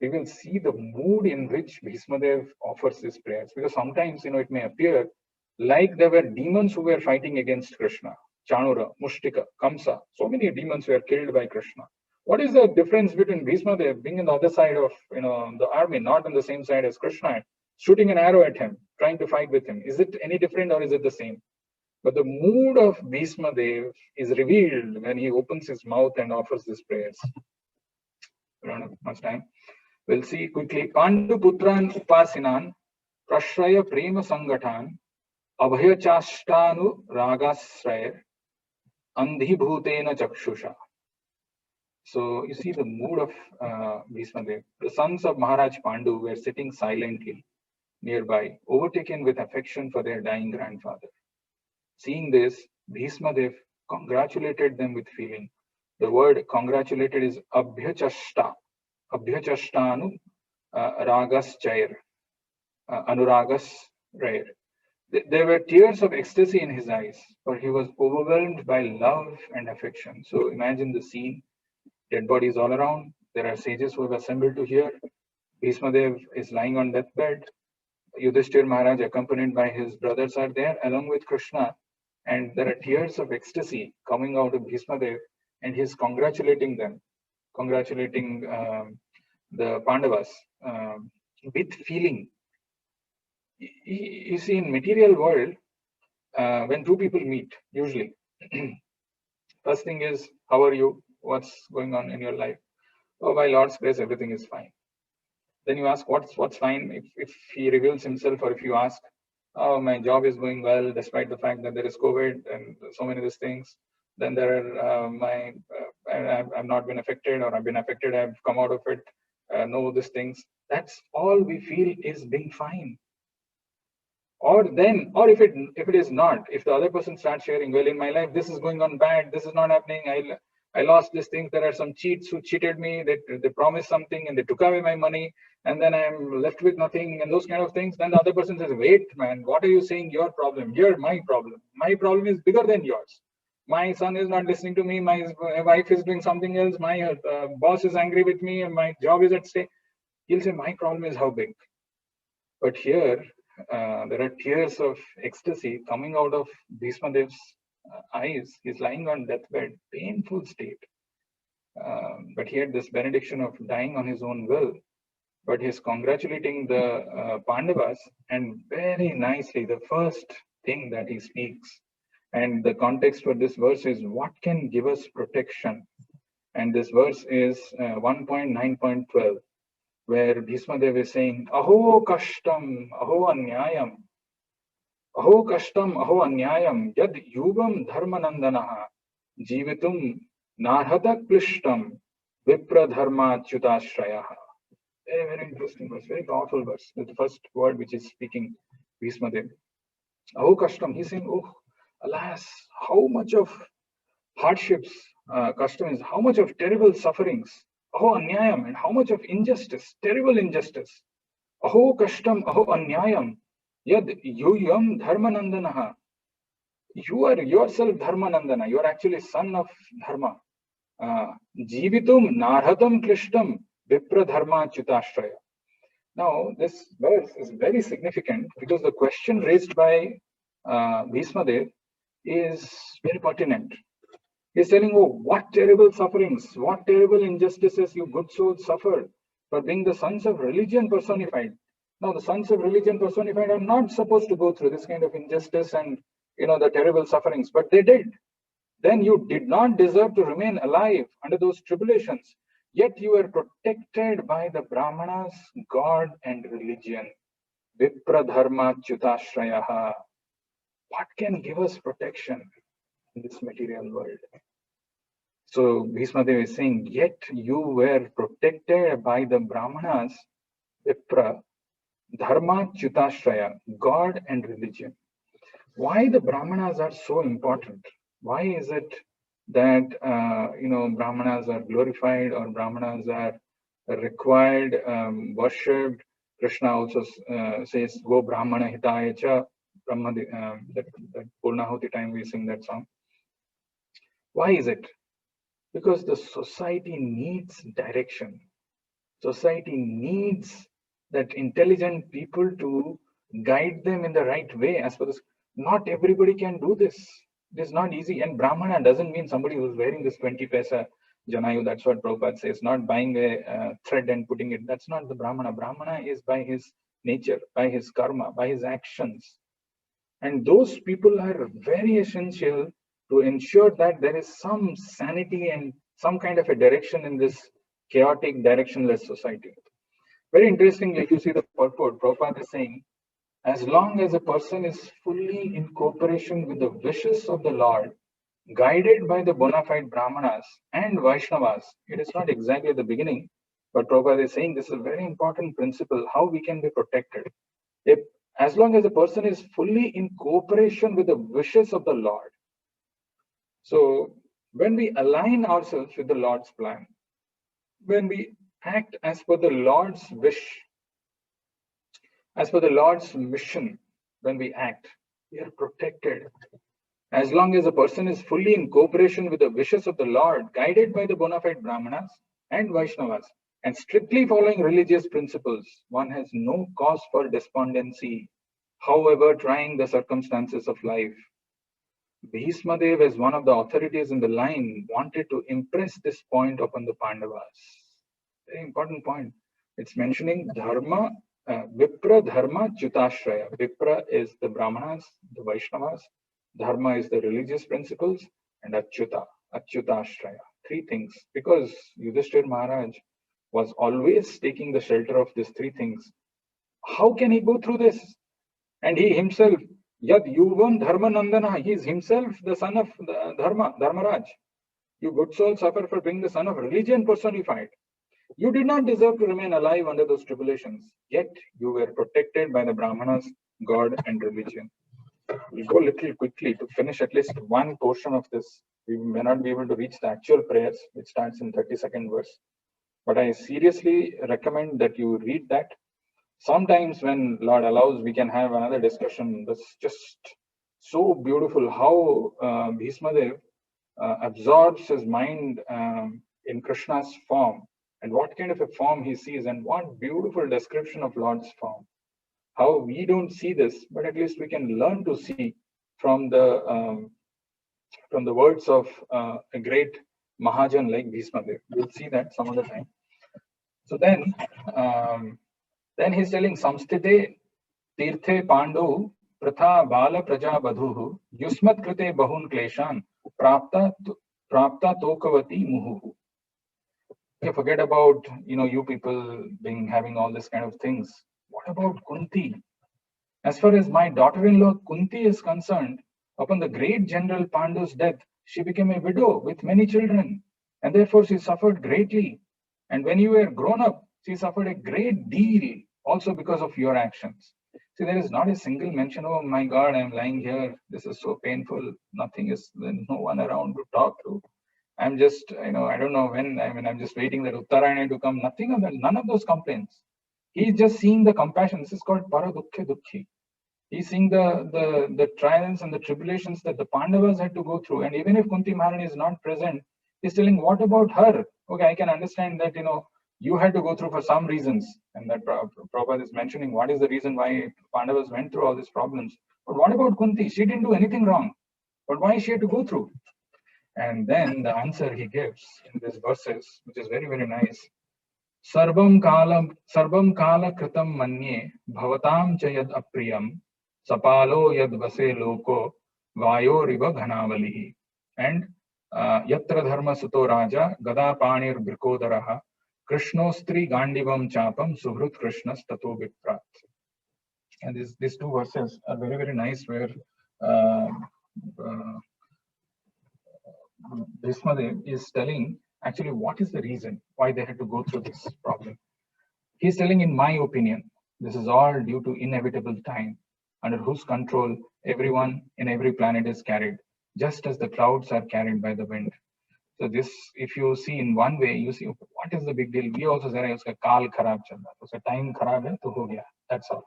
We will see the mood in which Bhismadev offers his prayers, because sometimes it may appear like there were demons who were fighting against Krishna. Chanura, Mushtika, Kamsa, so many demons were killed by Krishna. What is the difference between Bhismadev being on the other side of the army, not on the same side as Krishna, shooting an arrow at him, trying to fight with him? Is it any different or is it the same? But the mood of Bhismadev is revealed when he opens his mouth and offers these prayers. We don't have much time. We'll see quickly. Pandu Putran Upasinan, Prashraya Prema Sangatan, Abhaya Chashtanu Ragasraya, Andhi Bhutena Chakshusha. So you see the mood of Bhismadev. The sons of Maharaj Pandu were sitting silently nearby, overtaken with affection for their dying grandfather. Seeing this, Bhismadev congratulated them with feeling. The word congratulated is Abhyachashta. Abhyachashtanu Ragas Chair. Anuragas Rare. There were tears of ecstasy in his eyes, for he was overwhelmed by love and affection. So imagine the scene. Dead bodies all around. There are sages who have assembled to hear. Bhismadev is lying on deathbed. Yudhishthir Maharaj, accompanied by his brothers, are there along with Krishna. And there are tears of ecstasy coming out of Bhismadev, and he's congratulating them, congratulating the Pandavas with feeling. You see, in material world, when two people meet, usually, first thing is, how are you? What's going on in your life? Oh, by Lord's grace, everything is fine. Then you ask, what's fine? If he reveals himself, or if you ask, oh, my job is going well, despite the fact that there is COVID and so many of these things. Then there are I've not been affected, or I've been affected, I've come out of it. No, these things. That's all we feel is being fine. Or if it is not, if the other person starts sharing, well, in my life, this is going on bad, this is not happening, I lost this thing, there are some cheats who cheated me, they promised something and they took away my money, and then I'm left with nothing, and those kind of things. Then the other person says, wait, man, what are you saying? Your problem, you're my problem. My problem is bigger than yours. My son is not listening to me, my wife is doing something else, my boss is angry with me, and my job is at stake. He'll say, my problem is how big? But here, there are tears of ecstasy coming out of Bhismadev's eyes. He's lying on deathbed, painful state. But he had this benediction of dying on his own will. But he's congratulating the Pandavas, and very nicely, the first thing that he speaks, and the context for this verse is, what can give us protection? And this verse is 1.9.12. where Bhismadev is saying, Aho kashtam, aho anyayam, aho kashtam, aho anyayam, yad yuvam dharmanandanaha, jivitum narhata klishtam, vipra dharma chutashrayaha. Very, very interesting verse, very powerful verse. That's the first word which is speaking Bhismadev. Aho kashtam, he's saying, oh, alas, how much of hardships, kashtam is how much of terrible sufferings, aho anyayam, and how much of injustice, terrible injustice. Aho kashtam, aho anyayam, yad yuyam dharmanandanaha. You are yourself dharmanandana, you are actually son of dharma. Jivitum narhatam klishtam vipra dharma chutashraya. Now, this verse is very significant because the question raised by Bhisma Dev is very pertinent. He's telling, oh, what terrible sufferings, what terrible injustices you good souls suffered for being the sons of religion personified. Now, the sons of religion personified are not supposed to go through this kind of injustice and, the terrible sufferings, but they did. Then you did not deserve to remain alive under those tribulations, yet you were protected by the Brahmanas, God and religion. Vipra dharma chutashraya. What can give us protection in this material world? So Bhisma Dev is saying, yet you were protected by the Brahmanas, Vipra, Dharma Chutashraya, God and religion. Why the Brahmanas are so important? Why is it that Brahmanas are glorified or Brahmanas are required, worshipped? Krishna also says, "Go Brahmana Hitaya Cha." Brahma, that Purnahuti time we sing that song. Why is it? Because the society needs direction. Society needs that intelligent people to guide them in the right way. As for this, not everybody can do this. It is not easy. And Brahmana doesn't mean somebody who's wearing this 20 paisa Janayu. That's what Prabhupada says. Not buying a thread and putting it. That's not the Brahmana. Brahmana is by his nature, by his karma, by his actions. And those people are very essential to ensure that there is some sanity and some kind of a direction in this chaotic, directionless society. Very interestingly, if you see the purport, Prabhupada is saying, as long as a person is fully in cooperation with the wishes of the Lord, guided by the bona fide Brahmanas and Vaishnavas, it is not exactly at the beginning, but Prabhupada is saying this is a very important principle, how we can be protected. If, as long as a person is fully in cooperation with the wishes of the Lord. So when we align ourselves with the Lord's plan, when we act as per the Lord's wish, as per the Lord's mission, when we act, we are protected. As long as a person is fully in cooperation with the wishes of the Lord, guided by the bona fide Brahmanas and Vaishnavas, and strictly following religious principles, one has no cause for despondency, however trying the circumstances of life. Bhisma Dev, as one of the authorities in the line, wanted to impress this point upon the Pandavas. Very important point. It's mentioning Dharma, Vipra Dharma Chutashraya. Vipra is the Brahmanas, the Vaishnavas. Dharma is the religious principles, and Achyutashraya. Three things. Because Yudhishthir Maharaj was always taking the shelter of these three things. How can he go through this? And he himself, Yad Yuvam Dharma Nandana, he is himself the son of the Dharmaraj. You good souls suffer for being the son of religion personified. You did not deserve to remain alive under those tribulations, yet you were protected by the Brahmanas, God, and religion. We'll go a little quickly to finish at least one portion of this. We may not be able to reach the actual prayers, which starts in 32nd verse. But I seriously recommend that you read that. Sometimes when Lord allows, we can have another discussion. That's just so beautiful how Bhisma Dev absorbs his mind in Krishna's form, and what kind of a form he sees, and what beautiful description of Lord's form. How we don't see this, but at least we can learn to see from the words of a great Mahajan like Bhisma Dev. We'll see that some other time. So then he's telling Samstite Tirthe Pandu Pratha Bala Praja Badhuhu Yusmat Krite Bahun Kleshan Prapta Tokavati Muhu. Okay, forget about you people having all this kind of things. What about Kunti? As far as my daughter-in-law Kunti is concerned, upon the great General Pandu's death, she became a widow with many children, and therefore she suffered greatly. And when you were grown up, she suffered a great deal also because of your actions. See, there is not a single mention, oh my God, I'm lying here. This is so painful. Nothing is, no one around to talk to. I'm just, I don't know when, I'm just waiting that Uttarayana to come. Nothing of that, none of those complaints. He's just seeing the compassion. This is called Paradukhe Dukhi. He's seeing the trials and the tribulations that the Pandavas had to go through. And even if Kunti Maharani is not present, He's telling, what about her? Okay, I can understand that, you had to go through for some reasons, and that Prabhupada is mentioning what is the reason why Pandavas went through all these problems. But what about Kunti? She didn't do anything wrong. But why she had to go through? And then the answer he gives in these verses, which is very, very nice. Sarvam kala kritam manye bhavatam cha yad apriyam sapalo yad vase loko vayo riva ghanavalihi. And yatra dharma suto raja gada panir brikodaraha krishnostri gandivam chapam suhrut krishnas tato viprat. And these two verses are very, very nice, where Bhisma is telling actually what is the reason why they had to go through this problem. He's telling, in my opinion, this is all due to inevitable time, under whose control everyone in every planet is carried, just as the clouds are carried by the wind. So this, if you see in one way, you see what is the big deal. We also say uska kaal kharab chal raha, uska time kharab hai to ho gaya. That's all.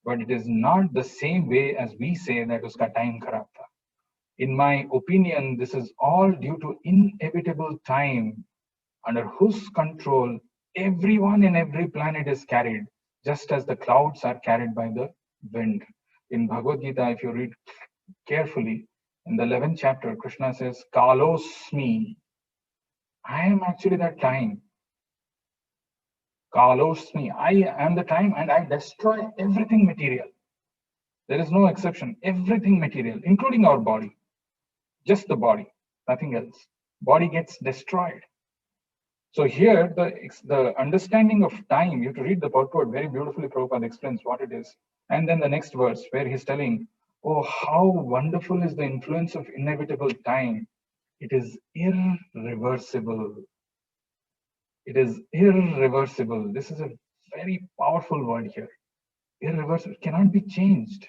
But it is not the same way as we say that uska time kharab tha. In my opinion, this is all due to inevitable time, under whose control everyone in every planet is carried, just as the clouds are carried by the wind. In Bhagavad Gita, if you read carefully, in the 11th chapter, Krishna says, Kalosmi. I am actually that time. Kalosmi. I am the time, and I destroy everything material. There is no exception. Everything material, including our body. Just the body, nothing else. Body gets destroyed. So here, the understanding of time, you have to read the purport very beautifully. Prabhupada explains what it is. And then the next verse, where he's telling, oh, how wonderful is the influence of inevitable time. It is irreversible. It is irreversible. This is a very powerful word here. Irreversible, cannot be changed.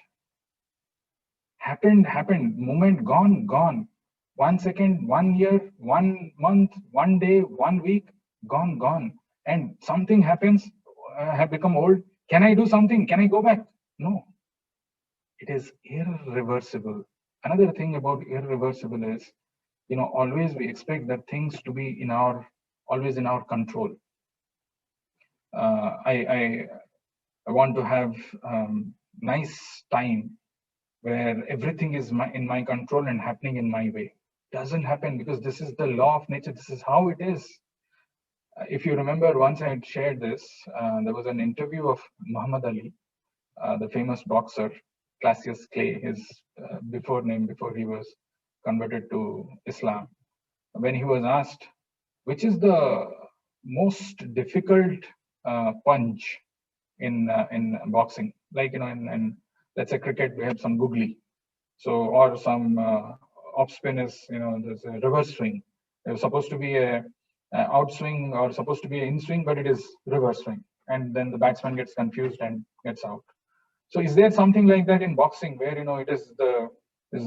Happened, moment gone, gone. 1 second, 1 year, 1 month, 1 day, 1 week, gone. And something happens, have become old. Can I do something? Can I go back? No. It is irreversible. Another thing about irreversible is, always we expect that things to be always in our control. I want to have nice time where everything is in my control and happening in my way. Doesn't happen, because this is the law of nature. This is how it is. If you remember, once I had shared this, there was an interview of Muhammad Ali, the famous boxer, Cassius Clay, his name before he was converted to Islam. When he was asked, which is the most difficult punch in boxing, like in let's say cricket, we have some googly, so, or some off spin is, there's a reverse swing. It was supposed to be a outswing or supposed to be an in swing, but it is reverse swing, and then the batsman gets confused and gets out. So is there something like that in boxing, where it is the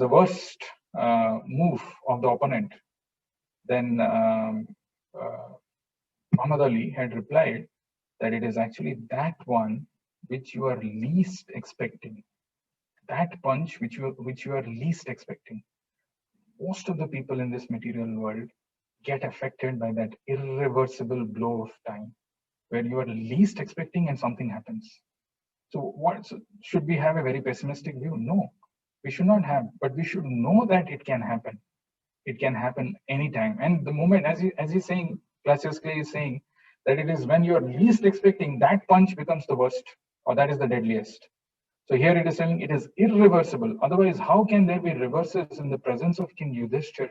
worst move of the opponent? Then Muhammad Ali had replied that it is actually that one which you are least expecting. That punch which you are least expecting. Most of the people in this material world get affected by that irreversible blow of time, where you are least expecting and something happens. So should we have a very pessimistic view? No, we should not have, but we should know that it can happen. It can happen anytime. And the moment, as he's saying, Cassius Clay is saying, that it is when you're least expecting, that punch becomes the worst, or that is the deadliest. So here it is saying it is irreversible. Otherwise, how can there be reverses in the presence of King Yudhishthir,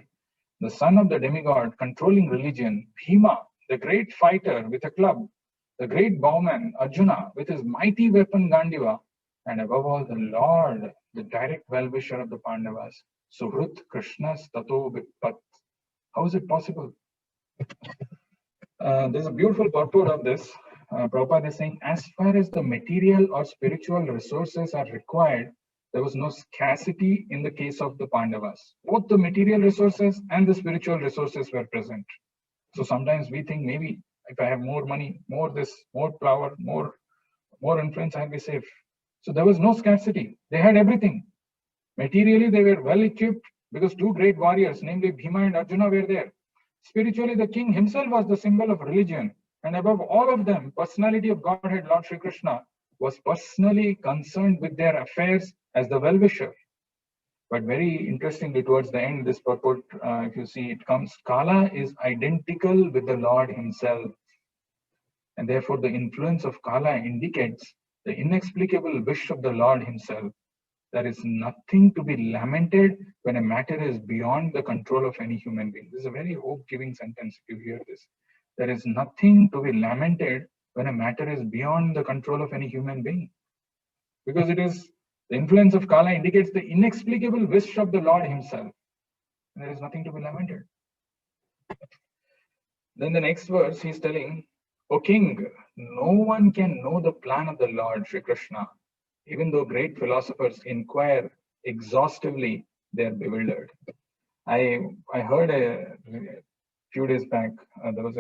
the son of the demigod, controlling religion, Bhima, the great fighter with a club, the great bowman, Arjuna, with his mighty weapon Gandiva, and above all, the Lord, the direct well-wisher of the Pandavas, Suhrut Krishnas Tato Vippat. How is it possible? There's a beautiful purport of this. Prabhupada is saying, as far as the material or spiritual resources are required, there was no scarcity in the case of the Pandavas. Both the material resources and the spiritual resources were present. So sometimes we think, maybe if I have more money, more this, more power, more influence, I'll be safe. So there was no scarcity. They had everything. Materially, they were well equipped, because two great warriors, namely Bhima and Arjuna, were there. Spiritually, the king himself was the symbol of religion. And above all of them, personality of Godhead, Lord Sri Krishna, was personally concerned with their affairs as the well-wisher. But very interestingly, towards the end, this purport, if you see, it comes, Kala is identical with the Lord himself. And therefore, the influence of Kala indicates the inexplicable wish of the Lord himself. There is nothing to be lamented when a matter is beyond the control of any human being. This is a very hope-giving sentence if you hear this. There is nothing to be lamented when a matter is beyond the control of any human being. Because it is the influence of Kala indicates the inexplicable wish of the Lord himself. There is nothing to be lamented. Then the next verse, he's telling, O king, no one can know the plan of the Lord, Sri Krishna. Even though great philosophers inquire exhaustively, they are bewildered. I heard a few days back, there was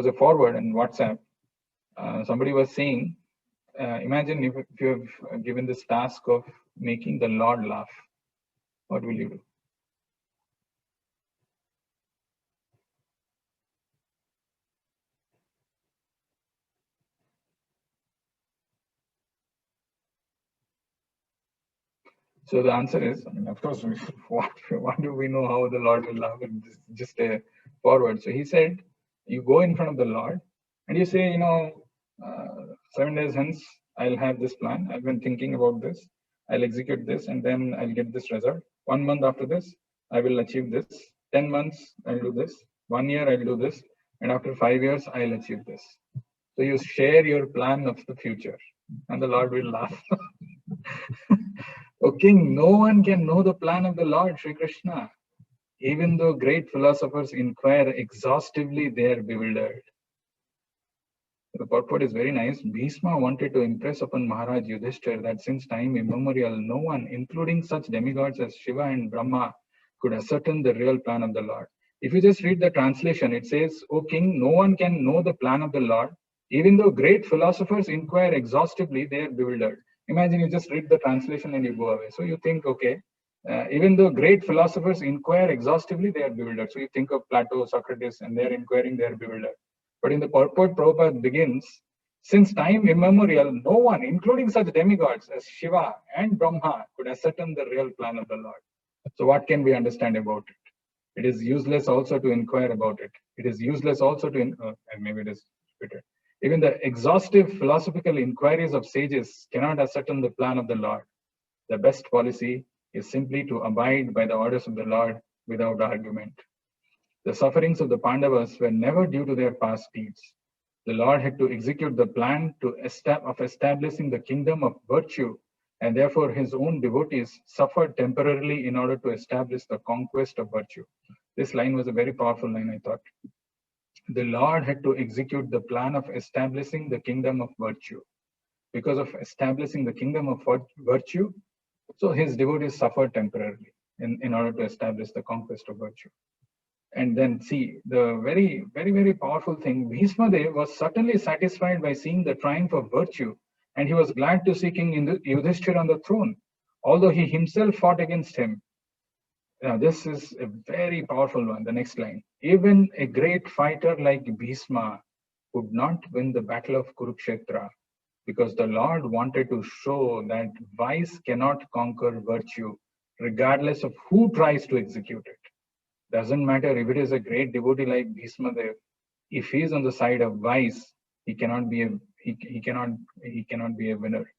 a forward in WhatsApp. Somebody was saying, imagine if you have given this task of making the Lord laugh, what will you do? So the answer is, I mean, of course, what do we know how the Lord will love? It's just a forward. So he said, you go in front of the Lord and you say, 7 days hence, I'll have this plan. I've been thinking about this. I'll execute this and then I'll get this result. 1 month after this, I will achieve this. 10 months, I'll do this. 1 year, I'll do this. And after 5 years, I'll achieve this. So you share your plan of the future and the Lord will laugh. O king, no one can know the plan of the Lord, Sri Krishna. Even though great philosophers inquire exhaustively, they are bewildered. The purport is very nice. Bhisma wanted to impress upon Maharaj Yudhishthir that since time immemorial, no one, including such demigods as Shiva and Brahma, could ascertain the real plan of the Lord. If you just read the translation, it says, O king, no one can know the plan of the Lord. Even though great philosophers inquire exhaustively, they are bewildered. Imagine you just read the translation and you go away. So you think, okay, even though great philosophers inquire exhaustively, they are bewildered. So you think of Plato, Socrates, and they're inquiring, they're bewildered. But in the purport, Prabhupada begins, since time immemorial, no one, including such demigods as Shiva and Brahma, could ascertain the real plan of the Lord. So what can we understand about it? It is useless also to inquire about it. It is useless also to, and maybe it is repeated. Even the exhaustive philosophical inquiries of sages cannot ascertain the plan of the Lord. The best policy is simply to abide by the orders of the Lord without argument. The sufferings of the Pandavas were never due to their past deeds. The Lord had to execute the plan of establishing the kingdom of virtue, and therefore his own devotees suffered temporarily in order to establish the conquest of virtue. This line was a very powerful line, I thought. The Lord had to execute the plan of establishing the kingdom of virtue. Because of establishing the kingdom of virtue, so his devotees suffered temporarily in order to establish the conquest of virtue. And then see, the very, very, very powerful thing, Bhisma was certainly satisfied by seeing the triumph of virtue, and he was glad to see King Yudhishthira on the throne, although he himself fought against him. Now, this is a very powerful one, the next line. Even a great fighter like Bhisma could not win the battle of Kurukshetra, because the Lord wanted to show that vice cannot conquer virtue, regardless of who tries to execute it. Doesn't matter if it is a great devotee like Bhisma Dev, if he is on the side of vice, he cannot be a winner.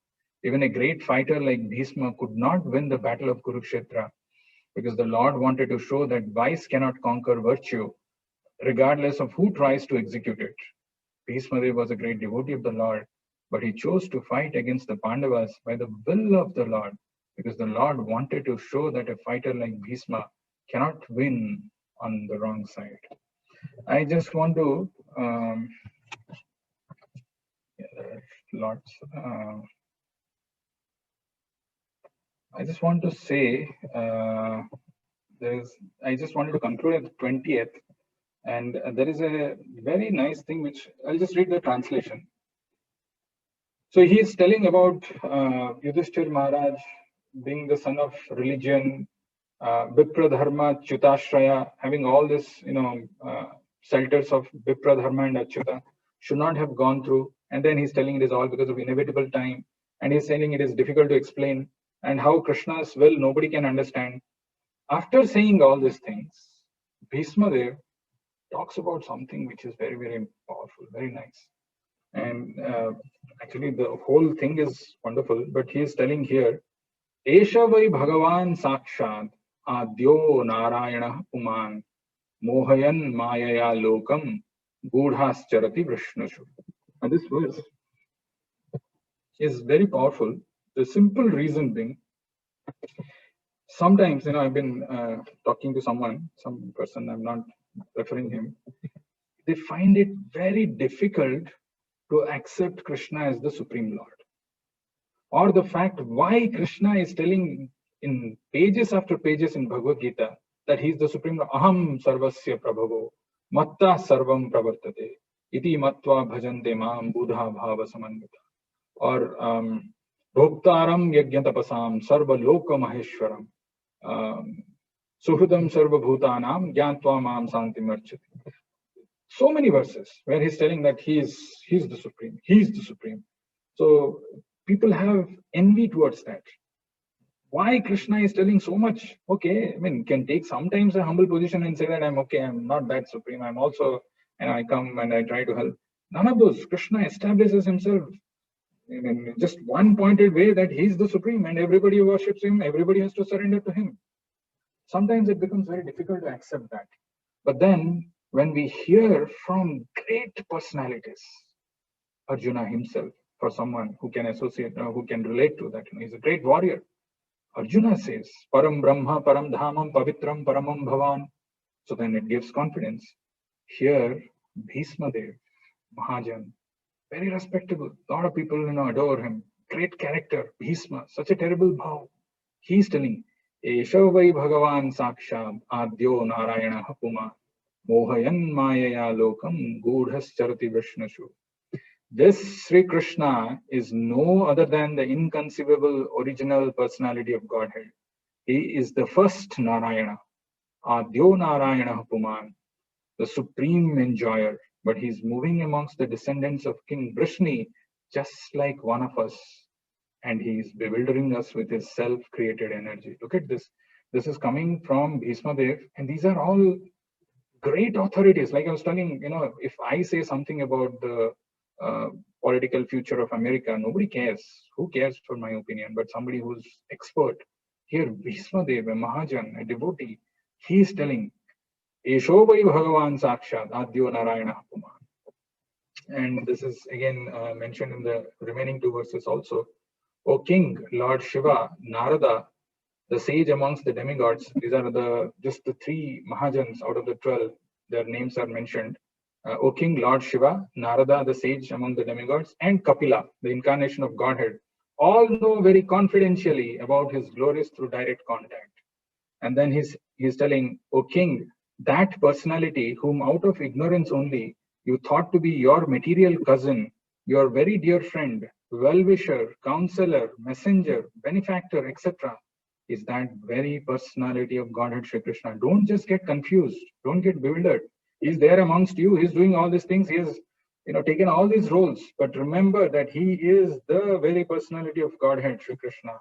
Even a great fighter like Bhisma could not win the battle of Kurukshetra, because the Lord wanted to show that vice cannot conquer virtue, regardless of who tries to execute it. Bhisma Dev was a great devotee of the Lord, but he chose to fight against the Pandavas by the will of the Lord, because the Lord wanted to show that a fighter like Bhisma cannot win on the wrong side. I just want to I just want to say I just wanted to conclude at the 20th, and there is a very nice thing which I'll just read the translation. So he is telling about Yudhishthir Maharaj being the son of religion, Vipra Dharma, Chutashraya, having all this, shelters of Vipra Dharma and Achyuta should not have gone through. And then he's telling it is all because of inevitable time. And he's saying it is difficult to explain. And how Krishna's will nobody can understand. After saying all these things, Bhisma Dev talks about something which is very, very powerful, very nice. And actually, the whole thing is wonderful. But he is telling here, Esha vai Bhagavan Sakshad Adyo Narayana Puman Mohayan Mayaya Lokam Gudhascharati Vishnushu. And this verse is very powerful. The simple reason being, sometimes, I've been talking to some person, I'm not referring him, they find it very difficult to accept Krishna as the Supreme Lord. Or the fact why Krishna is telling in pages after pages in Bhagavad Gita that he is the Supreme Lord. Aham sarvasya prabhavo matta sarvam pravartate iti matva bhajante maam buddha bhava samannita. Or bhoktaram yajnatapasam sarva loka maheshwaram suhudam sarva bhutanam gyantva maam santi marchati. So many verses where he's telling that he's the Supreme, he's the Supreme. So people have envy towards that. Why Krishna is telling so much? Okay, I mean, can take sometimes a humble position and say that I'm okay, I'm not that supreme, I'm also, and I come and I try to help. None of those. Krishna establishes himself in just one pointed way that he's the supreme and everybody worships him, everybody has to surrender to him. Sometimes it becomes very difficult to accept that. But then when we hear from great personalities, Arjuna himself, for someone who can associate, who can relate to that, he's a great warrior. Arjuna says, Param Brahma, Param Dhamam, Pavitram, Paramam Bhavan. So then it gives confidence. Here, Bhisma Dev, Mahajan, very respectable. A lot of people adore him. Great character, Bhisma, such a terrible bhav. He's telling, Esha vai Bhagavan Saksham Adyo Narayana Hapuma Mohayan Mayaya Lokam Gudhas Charati Vishnushu. This Sri Krishna is no other than the inconceivable original personality of Godhead. He is the first Narayana, Adyo Narayana Puman, the supreme enjoyer. But he's moving amongst the descendants of King Vrishni, just like one of us. And he's bewildering us with his self-created energy. Look at this. This is coming from Bhisma Dev, and these are all great authorities. Like I was telling, if I say something about the political future of America, nobody cares. Who cares for my opinion? But somebody who's expert. Here, Bhisma Dev, a Mahajan, a devotee, he is telling, Esho vai Bhagavan Sakshat Adyo Narayana Puman. And this is again mentioned in the remaining two verses also. O King, Lord Shiva, Narada, the sage amongst the demigods. These are just the three Mahajans out of the 12. Their names are mentioned. O King, Lord Shiva, Narada, the sage among the demigods, and Kapila, the incarnation of Godhead, all know very confidentially about his glories through direct contact. And then he's telling, O King, that personality whom out of ignorance only you thought to be your material cousin, your very dear friend, well-wisher, counselor, messenger, benefactor, etc., is that very personality of Godhead Shri Krishna. Don't just get confused. Don't get bewildered. He's there amongst you. He's doing all these things. He has, taken all these roles. But remember that he is the very personality of Godhead, Shri Krishna.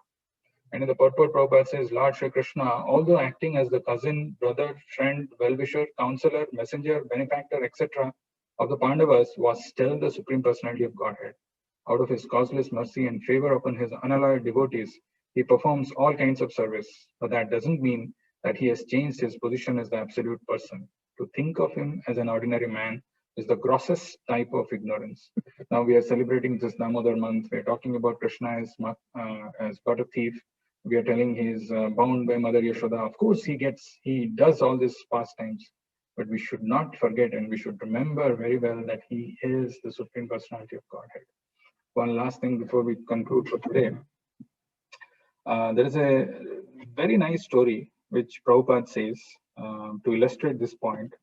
And in the purport, Prabhupada says, Lord Shri Krishna, although acting as the cousin, brother, friend, well-wisher, counselor, messenger, benefactor, etc. of the Pandavas, was still the supreme personality of Godhead. Out of his causeless mercy and favor upon his unalloyed devotees, he performs all kinds of service. But that doesn't mean that he has changed his position as the absolute person. To think of him as an ordinary man is the grossest type of ignorance. Now we are celebrating this Damodar month. We are talking about Krishna as God a thief. We are telling he is bound by Mother Yashoda. Of course, he does all these pastimes, but we should not forget and we should remember very well that he is the supreme personality of Godhead. One last thing before we conclude for today. There is a very nice story which Prabhupada says to illustrate this point.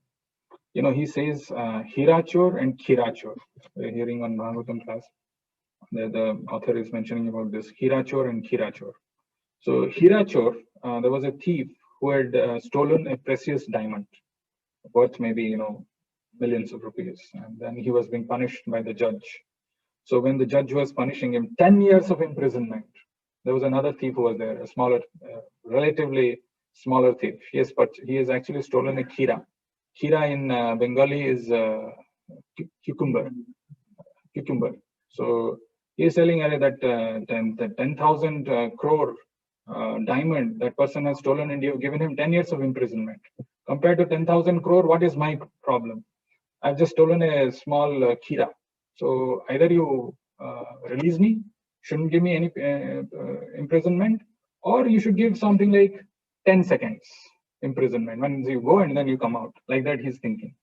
He says Hirachor and Khirachor. We're hearing on Bhagavatam class. The author is mentioning about this Hirachor and Khirachor. So Hirachor, there was a thief who had stolen a precious diamond, worth maybe millions of rupees, and then he was being punished by the judge. So when the judge was punishing him, 10 years of imprisonment. There was another thief who was there, a smaller, relatively smaller thief. He has actually stolen a kira. Kira in Bengali is cucumber. So he is telling that the 10,000 crore diamond that person has stolen, and you've given him 10 years of imprisonment. Compared to 10,000 crore, what is my problem? I've just stolen a small kira. So either you release me, shouldn't give me any imprisonment, or you should give something like 10 seconds imprisonment. When you go and then you come out. Like that he's thinking.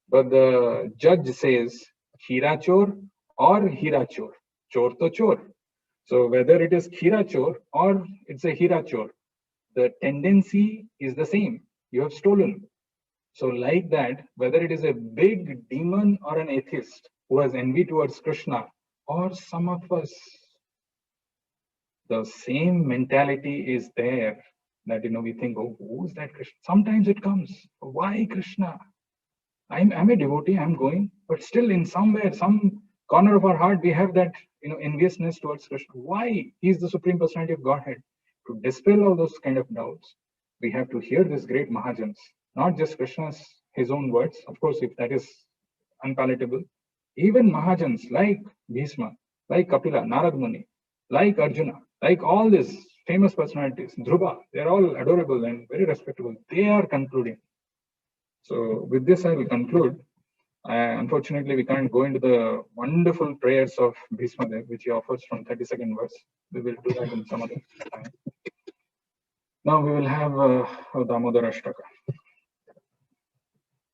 But the judge says, Kira chor or Hira chor. Chor to chor. So whether it is Kira chor or it's a Hira chor, the tendency is the same. You have stolen. So like that, whether it is a big demon or an atheist who has envy towards Krishna, or some of us, the same mentality is there that, we think, oh, who is that Krishna? Sometimes it comes, why Krishna? I'm a devotee, I'm going, but still in somewhere, some corner of our heart, we have that, enviousness towards Krishna. Why? He is the Supreme Personality of Godhead. To dispel all those kind of doubts, we have to hear this great Mahajans, not just Krishna's, his own words. Of course, if that is unpalatable, even Mahajans like Bhisma, like Kapila, Narad Muni, like Arjuna, like all these famous personalities, Dhruva, they're all adorable and very respectable. They are concluding. So with this, I will conclude. Unfortunately, we can't go into the wonderful prayers of Bhisma, which he offers from 32nd verse. We will do that in some other time. Now we will have Damodar Ashtaka.